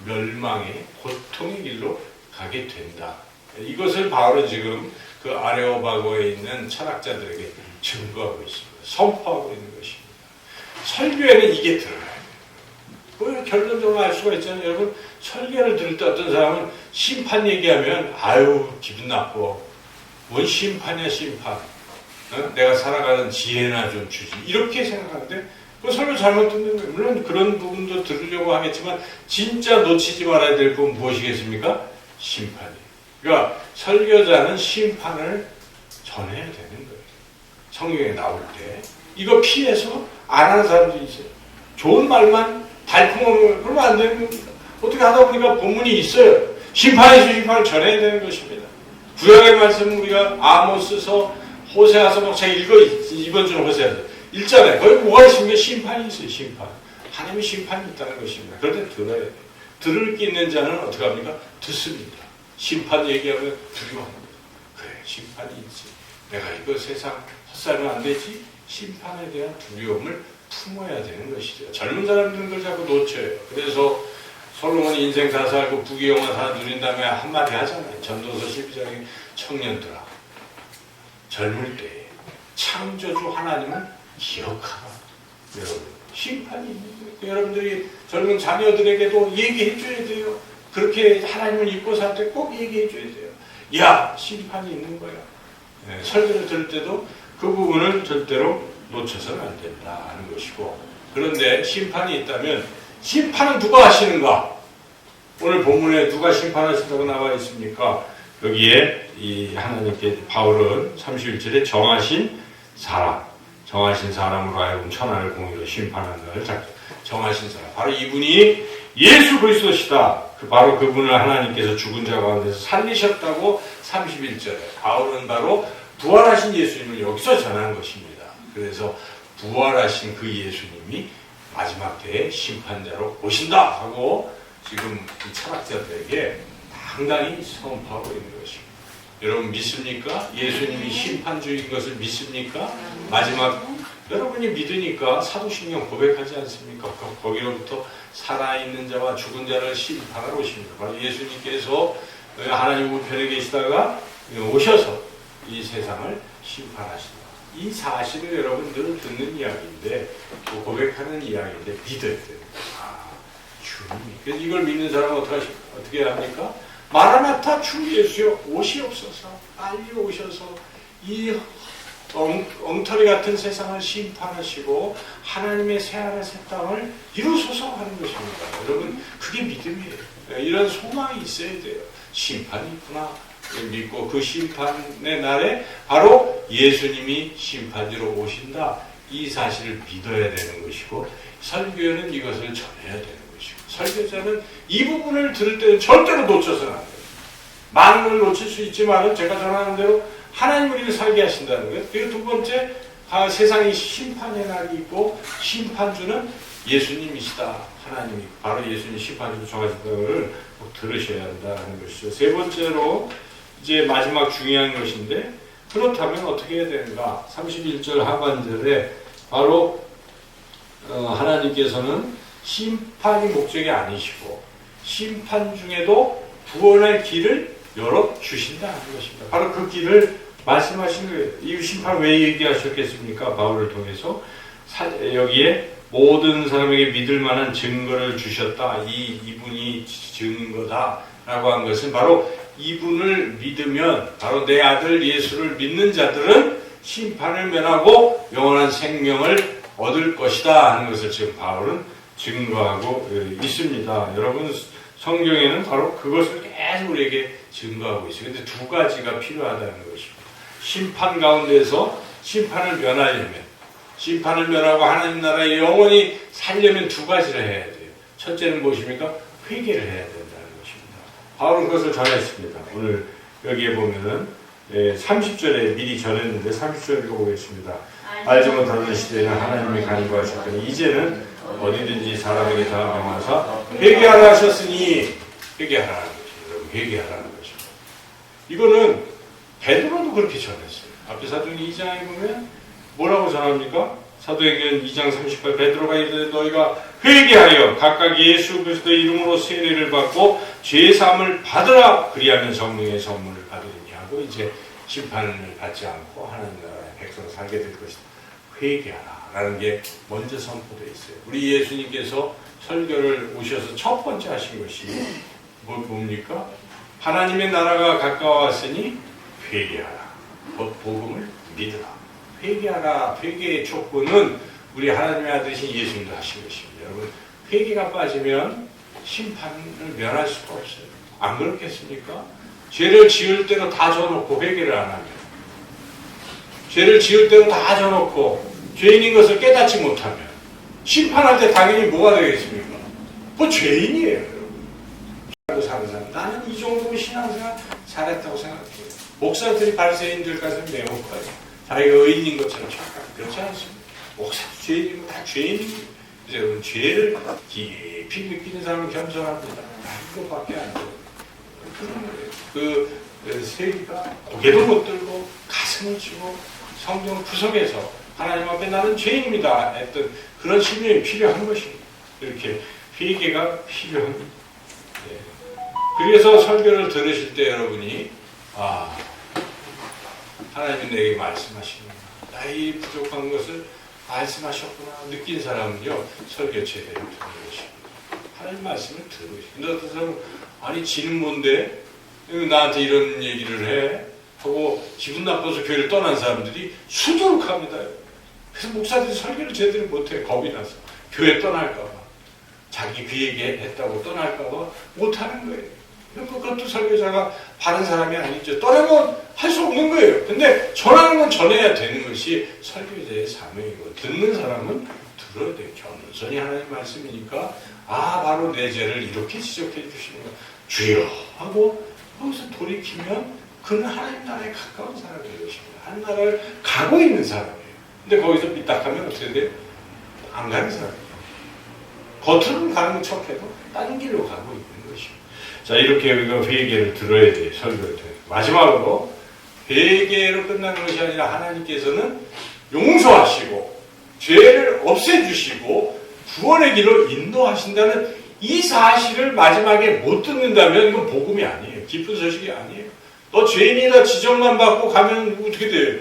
멸망의 고통의 길로 가게 된다. 이것을 바울은 지금 그 아레오바고에 있는 철학자들에게 증거하고 있습니다. 선포하고 있는 것입니다. 설교에는 이게 들어가요. 그 결론적으로 알 수가 있잖아요. 여러분 설교를 들을 때 어떤 사람은 심판 얘기하면 아유 기분 나빠. 뭔 심판이야 심판. 어? 내가 살아가는 지혜나 좀 주지. 이렇게 생각하는데 그 설교 잘못 듣는 거예요. 물론 그런 부분도 들으려고 하겠지만 진짜 놓치지 말아야 될 건 무엇이겠습니까? 심판이에요. 그러니까 설교자는 심판을 전해야 되는 거예요. 성경에 나올 때 이거 피해서 안 하는 사람들이 있어요. 좋은 말만 달콤하면 그러면 안 되는 겁니다. 어떻게 하다 보니까 본문이 있어요. 심판에서 심판을 전해야 되는 것입니다. 구약의 말씀은 우리가 아모스서 호세아서 막 잘 읽어 이번 주는 호세아서 읽잖아요. 거기 뭐가 있습니까? 심판이 있어요. 심판. 하나님의 심판이 있다는 것입니다. 그런데 들어야 돼요. 들을 게 있는 자는 어떻게 합니까? 듣습니다. 심판 얘기하면 두려워합니다. 그래 심판이 있지. 내가 이거 세상 헛살면 안 되지. 심판에 대한 두려움을 품어야 되는 것이죠. 젊은 사람들은 그걸 자꾸 놓쳐요. 그래서 솔로몬이 인생 다 살고 부귀영화 다 누린 다음에 한마디 하잖아요. 전도서 12장에 청년들아 젊을 때에 창조주 하나님을 기억하라. 여러분 심판이 있는 거예요. 여러분들이 젊은 자녀들에게도 얘기해 줘야 돼요. 그렇게 하나님을 믿고 살 때 꼭 얘기해 줘야 돼요. 야, 심판이 있는 거야. 설교를 들을 때도 그 부분을 절대로 놓쳐서는 안 된다 하는 것이고, 그런데 심판이 있다면 심판은 누가 하시는가? 오늘 본문에 누가 심판하신다고 나와 있습니까? 여기에 이 하나님께 바울은 31절에 정하신 사람으로 하여금 천하를 공의로 심판하는 것을 정하신 사람, 바로 이분이 예수 그리스도시다. 바로 그분을 하나님께서 죽은 자 가운데서 살리셨다고 31절에 바울은 바로 부활하신 예수님을 여기서 전한 것입니다. 그래서 부활하신 그 예수님이 마지막 때에 심판자로 오신다 하고 지금 이 철학자들에게 당당히 선포하고 있는 것입니다. 여러분 믿습니까? 예수님이 심판주인 것을 믿습니까? 마지막 여러분이 믿으니까 사도신경 고백하지 않습니까? 거기로부터 살아있는 자와 죽은 자를 심판하러 오십니다. 바로 예수님께서 하나님 우편에 계시다가 오셔서 이 세상을 심판하신다. 이 사실을 여러분 늘 듣는 이야기인데, 또 고백하는 이야기인데 믿어야 돼요. 주님이. 그래서 이걸 믿는 사람은 어떻게 합니까? 마라나타 주 예수여 오시옵소서. 빨리 오셔서 이 엉터리 같은 세상을 심판하시고 하나님의 새하늘 새 땅을 이루소서 하는 것입니다. 여러분 그게 믿음이에요. 이런 소망이 있어야 돼요. 심판이 있구나 믿고 그 심판의 날에 바로 예수님이 심판지로 오신다. 이 사실을 믿어야 되는 것이고, 설교는 이것을 전해야 되는 것이고, 설교자는 이 부분을 들을 때는 절대로 놓쳐서는 안 돼요. 많은 걸 놓칠 수 있지만 제가 전하는 대로 하나님 우리를 살게 하신다는 거예요. 그리고 두 번째, 세상이 심판의 날이 있고 심판주는 예수님이시다. 하나님이 바로 예수님 심판주로 정하셨다는 것을 꼭 들으셔야 한다는 것이죠. 세 번째로 이제 마지막 중요한 것인데, 그렇다면 어떻게 해야 되는가? 31절 하반절에 바로 하나님께서는 심판이 목적이 아니시고 심판 중에도 구원의 길을 열어주신다 하는 것입니다. 바로 그 길을 말씀하신 거예요. 이 심판 왜 얘기하셨겠습니까? 바울을 통해서 여기에 모든 사람에게 믿을 만한 증거를 주셨다. 이분이 증거다라고 한 것은 바로 이분을 믿으면, 바로 내 아들 예수를 믿는 자들은 심판을 면하고 영원한 생명을 얻을 것이다 하는 것을 지금 바울은 증거하고 있습니다. 여러분 성경에는 바로 그것을 계속 우리에게 증거하고 있어요. 근데 두 가지가 필요하다는 것입니다. 심판 가운데서 심판을 면하려면, 심판을 면하고 하나님 나라에 영원히 살려면 두 가지를 해야 돼요. 첫째는 무엇입니까? 회개를 해야 된다는 것입니다. 바울은 그것을 전했습니다. 오늘 여기에 보면은 30절에 미리 전했는데 30절 읽어보겠습니다. 알지 못하던 시대에는 하나님이 간구하셨더니 이제는 어디든지 사람에게 다 명하사 회개하라 하셨으니, 회개하라는 것입니다. 회개하라는 것입니다. 이거는 베드로도 그렇게 전했어요. 앞에 사도행 2장에 보면 뭐라고 전합니까? 사도행전 2장 38 베드로가 이르되 너희가 회개하여 각각 예수 그리스도의 이름으로 세례를 받고 죄사함을 받으라. 그리하면 성령의 선물을 받으리니 하고, 이제 심판을 받지 않고 하나님 나라의 백성 살게 될 것이다. 회개하라 라는 게 먼저 선포되어 있어요. 우리 예수님께서 설교를 오셔서 첫 번째 하신 것이 뭡니까? 하나님의 나라가 가까웠으니 회개하라. 복음을 믿으라. 회개하라. 회개의 촉구는 우리 하나님의 아들이신 예수님도 하신 것입니다. 여러분 회개가 빠지면 심판을 면할 수가 없어요. 안 그렇겠습니까? 죄를 지을 대로 다 져놓고 회개를 안 하면, 죄를 지을 대로 다 져놓고 죄인인 것을 깨닫지 못하면 심판할 때 당연히 뭐가 되겠습니까? 뭐 죄인이에요. 여러분 사는 사람, 나는 이 정도 신앙생활 잘했다고 생각해요. 목사들이 바리새인들까지는 매우 커요. 자기가 의인인 것처럼 착각해요. 그렇지 않습니다. 목사도 죄인이고 다 죄인이고, 그래서 여러분 죄를 깊이 느끼는 사람은 겸손합니다. 이것밖에 안 돼요. 그 세리가 고개도 못 들고 가슴을 치고 성경 구석에서 하나님 앞에 나는 죄인입니다 했던 그런 심령이 필요한 것입니다. 이렇게 회개가 필요합니다. 네. 그래서 설교를 들으실 때 여러분이 하나님이 내게 말씀하시는구나, 나의 부족한 것을 말씀하셨구나 느낀 사람은요 설교 제대로 듣는 것입니다. 하나님 말씀을 들으시고. 근데 어떤 사람은 아니 지는 뭔데 나한테 이런 얘기를 해? 하고 기분 나빠서 교회를 떠난 사람들이 수두룩합니다. 그래서 목사들이 설교를 제대로 못해. 겁이 나서 교회 떠날까봐, 자기 그 얘기 했다고 떠날까봐 못하는 거예요. 그것도 설교자가 바른 사람이 아니죠. 떠나면 할 수 없는 거예요. 근데 전하는 건 전해야 되는 것이 설교자의 사명이고, 듣는 사람은 들어야 돼요. 겸손히 하나님 말씀이니까 바로 내 죄를 이렇게 지적해 주시는 거예요. 주여 하고 거기서 돌이키면 그는 하나님 나라에 가까운 사람이 되는 것입니다. 하나님 나라를 가고 있는 사람이에요. 근데 거기서 삐딱하면 어떻게 돼요? 안 가는 사람이에요. 겉으로는 가는 척해도 다른 길로 가고 있는 것입니다. 자, 이렇게 우리가 회개를 들어야 돼요. 설교를 들어야 돼요. 마지막으로 회개로 끝나는 것이 아니라 하나님께서는 용서하시고 죄를 없애주시고 구원의 길로 인도하신다는 이 사실을 마지막에 못 듣는다면 이건 복음이 아니에요. 기쁜 소식이 아니에요. 너 죄인이다 지적만 받고 가면 어떻게 돼요?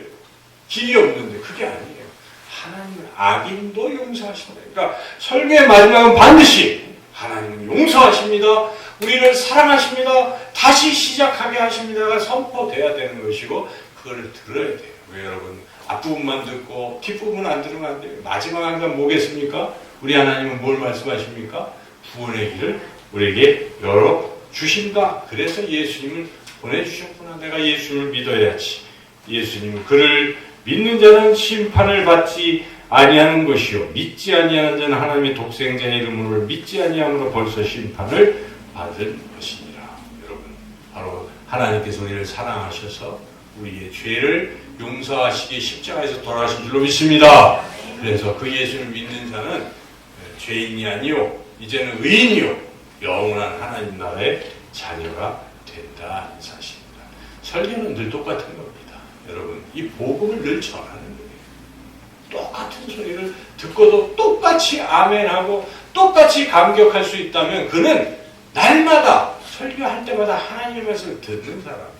길이 없는데 그게 아니에요. 하나님은 악인도 용서하신다. 그러니까 설교의 마지막은 반드시 하나님은 용서하십니다. 우리를 사랑하십니다. 다시 시작하게 하십니다가 선포돼야 되는 것이고, 그걸 들어야 돼요. 왜 여러분 앞부분만 듣고 뒷부분 안 들으면 안 돼요. 마지막 한간 뭐겠습니까? 우리 하나님은 뭘 말씀하십니까? 구원의 길을 우리에게 열어주신다. 그래서 예수님을 보내주셨구나. 내가 예수님을 믿어야지. 예수님은 그를 믿는 자는 심판을 받지 아니하는 것이요, 믿지 아니하는 자는 하나님의 독생자의 이름으로 믿지 아니함으로 벌써 심판을 받을 것이니라. 여러분, 바로 하나님께서 우리를 사랑하셔서 우리의 죄를 용서하시기 십자가에서 돌아가신 줄로 믿습니다. 그래서 그 예수를 믿는 자는 죄인이 아니요, 이제는 의인이요, 영원한 하나님 나라의 자녀가 된다는 사실입니다. 설교는 늘 똑같은 겁니다. 여러분, 이 복음을 늘 전하는 거예요. 똑같은 소리를 듣고도 똑같이 아멘하고 똑같이 감격할 수 있다면 그는 날마다 설교할 때마다 하나님의 말씀을 듣는 사람이에요.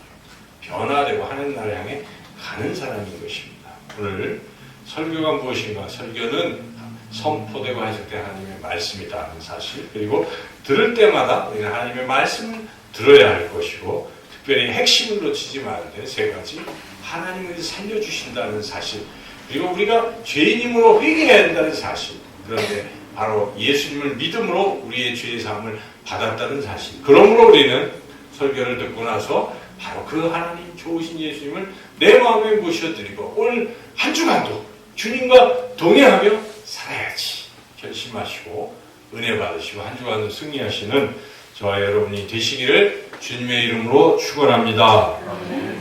변화되고 하나님 나라를 향해 가는 사람인 것입니다. 오늘 설교가 무엇인가? 설교는 선포되고 해석된 하나님의 말씀이라는 사실, 그리고 들을 때마다 우리는 하나님의 말씀을 들어야 할 것이고, 특별히 핵심을 놓치지 말아야 돼. 세 가지. 하나님을 살려주신다는 사실, 그리고 우리가 죄인임으로 회개해야 한다는 사실, 그런데 바로 예수님을 믿음으로 우리의 죄의 사함을 받았다는 사실. 그러므로 우리는 설교를 듣고 나서 바로 그 하나님 좋으신 예수님을 내 마음에 모셔드리고 오늘 한 주간도 주님과 동행하며 살아야지 결심하시고 은혜 받으시고 한 주간도 승리하시는 저와 여러분이 되시기를 주님의 이름으로 축원합니다.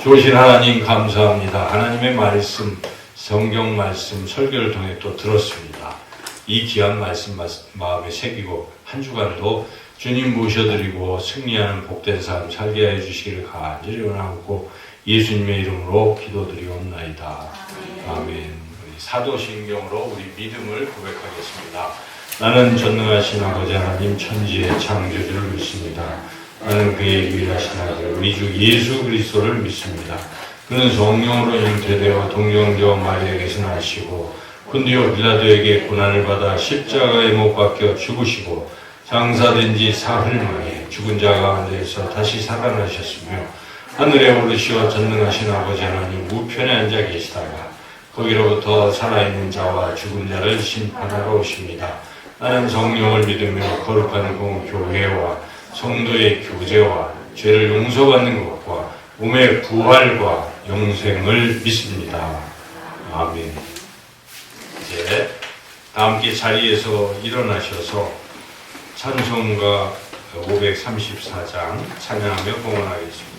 좋으신 하나님 감사합니다. 하나님의 말씀, 성경 말씀, 설교를 통해 또 들었습니다. 이 귀한 말씀 마음에 새기고 한 주간도 주님 모셔드리고 승리하는 복된 삶 살게 해주시기를 간절히 원하고 예수님의 이름으로 기도드리옵나이다. 아멘. 우리 사도신경으로 우리 믿음을 고백하겠습니다. 나는 전능하신 아버지 하나님 천지의 창조주를 믿습니다. 나는 그의 유일하신 아들 우리 주 예수 그리스도를 믿습니다. 그는 성령으로 잉태되어 동정녀 마리아에게서 나시고 군디오 빌라도에게 고난을 받아 십자가에 못 박혀 죽으시고 장사된 지 사흘 만에 죽은 자 가운데에서 다시 살아나셨으며 하늘에 오르시어 전능하신 아버지 하나님 우편에 앉아 계시다가 거기로부터 살아있는 자와 죽은 자를 심판하러 오십니다. 나는 성령을 믿으며 거룩한 공교회와 성도의 교제와 죄를 용서받는 것과 몸의 부활과 영생을 믿습니다. 아멘. 이제 다 함께 자리에서 일어나셔서 찬송가 534장 찬양하며 봉헌하겠습니다.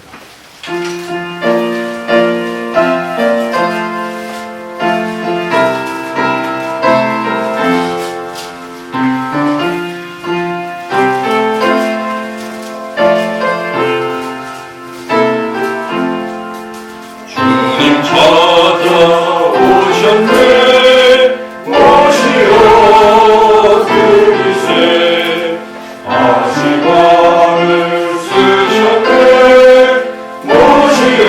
모시오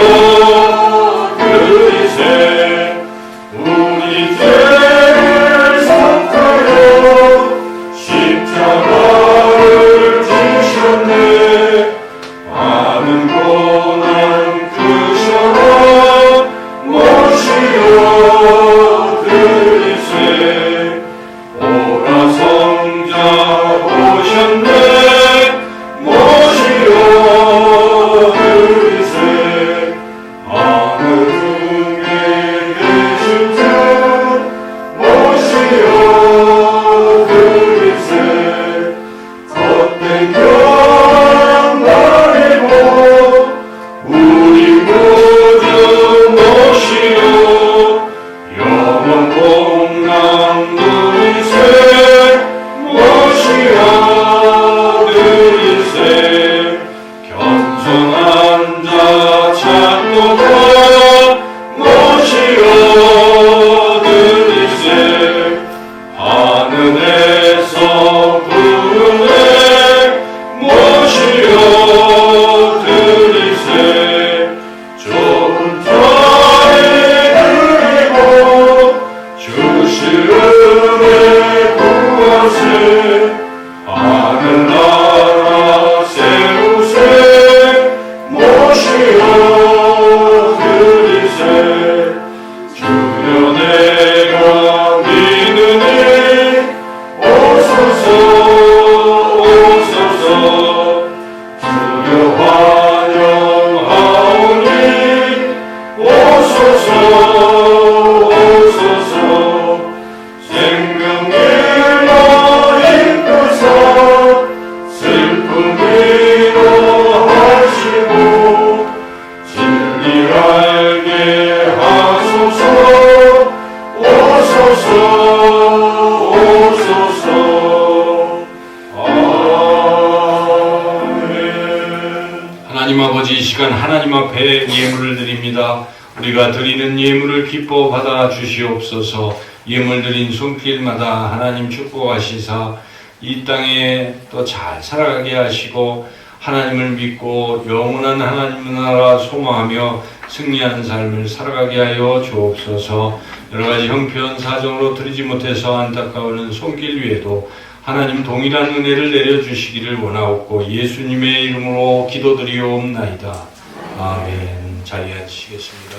하나님 아버지, 이 시간 하나님 앞에 예물을 드립니다. 우리가 드리는 예물을 기뻐 받아 주시옵소서. 예물 드린 손길마다 하나님 축복하시사 이 땅에 또 잘 살아가게 하시고 하나님을 믿고 영원한 하나님 나라 소망하며 승리하는 삶을 살아가게 하여 주옵소서. 여러가지 형편 사정으로 드리지 못해서 안타까워하는 손길 위에도 하나님 동일한 은혜를 내려주시기를 원하옵고 예수님의 이름으로 기도드리옵나이다. 아멘. 자리에 앉으시겠습니다.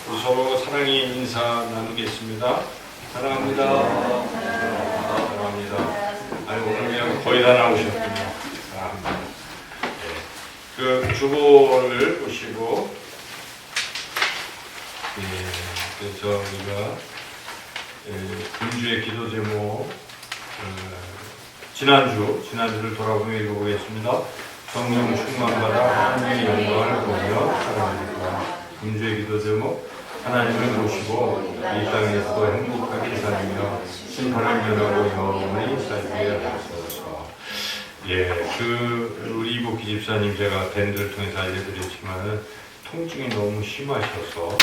우리 서로 사랑의 인사 나누겠습니다. 사랑합니다. 사랑합니다. 아니, 오늘 그냥 거의 다 나오셨군요. 사랑합니다. 네. 그 주보를 보시고, 그래서 우리가 금주의 기도 제목, 지난주를 돌아보며 읽어보겠습니다. 성령 충만받아 하나님의 영광을 보며 살아갑니다. 금주의 기도 제목, 하나님을 모시고 이 땅에서 행복하게 살며 심판을 면하고 영원히 살게 하소서. 우리 이복기 집사님 제가 밴드를 통해서 알려드렸지만은 통증이 너무 심하셔서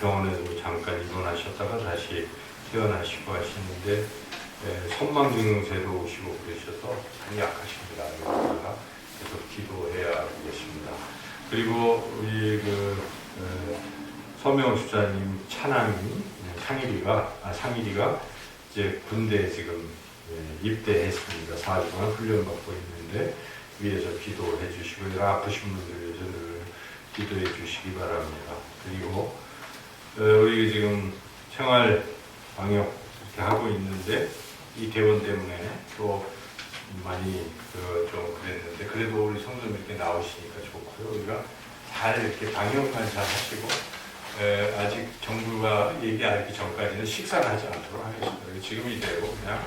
병원에서 잠깐 입원하셨다가 다시 퇴원하시고 하시는데 선망증세도 오시고 그러셔서 많이 약하십니다. 우리가 계속 기도해야 되겠습니다. 그리고 우리 서명 집사님 차남이 상일이가 이제 군대에 지금 입대했습니다. 4주 동안 훈련받고 있는데 위에서 기도해 주시고 여러 아프신 분들 위해서 늘 기도해 주시기 바랍니다. 그리고 우리 지금 생활 방역 이렇게 하고 있는데 이태원 때문에 또 많이 좀 그랬는데 그래도 우리 성도님 이렇게 나오시니까 좋고요. 우리가 잘 이렇게 방역만 잘 하시고 아직 정부가 얘기하기 전까지는 식사를 하지 않도록 하겠습니다. 지금 이대로 그냥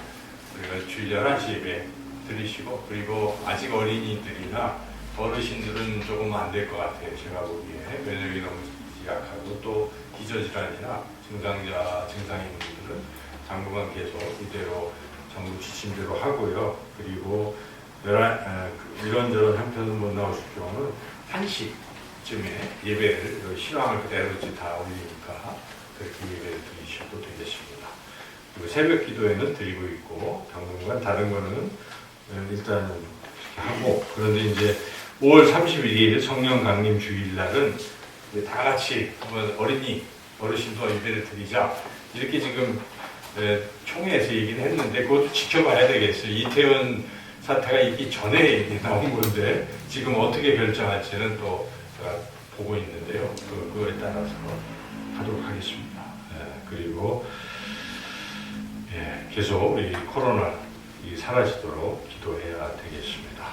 우리가 주일 11시 예배 드리시고 그리고 아직 어린이들이나 어르신들은 조금 안 될 것 같아요. 제가 보기에 면역이 너무 약하고 또 기저질환이나 증상이 있는 분들은 당분간 계속 이대로 정부 지침대로 하고요. 그리고 이런저런 형편은 못 나오실 경우는 1시쯤에 예배를 실황을 그대로 다 올리니까 그렇게 예배를 드리셔도 되겠습니다. 그리고 새벽 기도회는 드리고 있고 당분간 다른 거는 일단은 하고 그런데 이제 5월 31일 성령 강림 주일날은 다 같이 어르신도 예배를 드리자 이렇게 지금 총회에서 얘기는 했는데 그것도 지켜봐야 되겠어요. 이태원 사태가 있기 전에 얘기 나온 건데 지금 어떻게 결정할지는 또 제가 보고 있는데요. 그거에 따라서 하도록 하겠습니다. 그리고 계속 우리 코로나 사라지도록 기도해야 되겠습니다.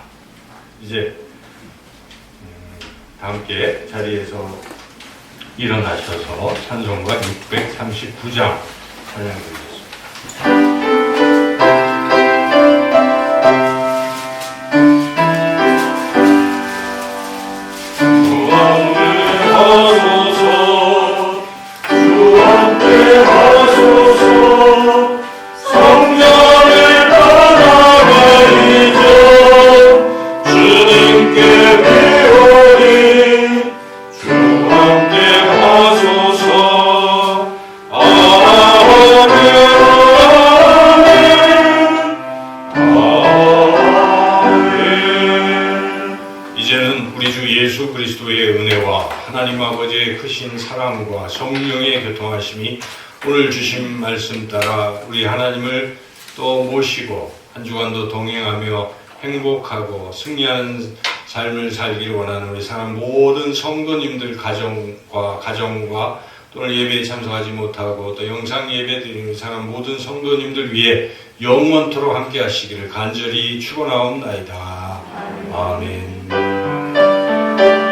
이제 다 함께 자리에서 일어나셔서 찬송가 639장 찬양드리겠습니다. 사랑과 성령의 교통하심이 오늘 주신 말씀 따라 우리 하나님을 또 모시고 한 주간도 동행하며 행복하고 승리하는 삶을 살기를 원하는 우리 사랑 모든 성도님들 가정과 또는 예배에 참석하지 못하고 또 영상 예배 드리는 사람 모든 성도님들 위해 영원토록 함께 하시기를 간절히 축원하옵나이다. 아멘.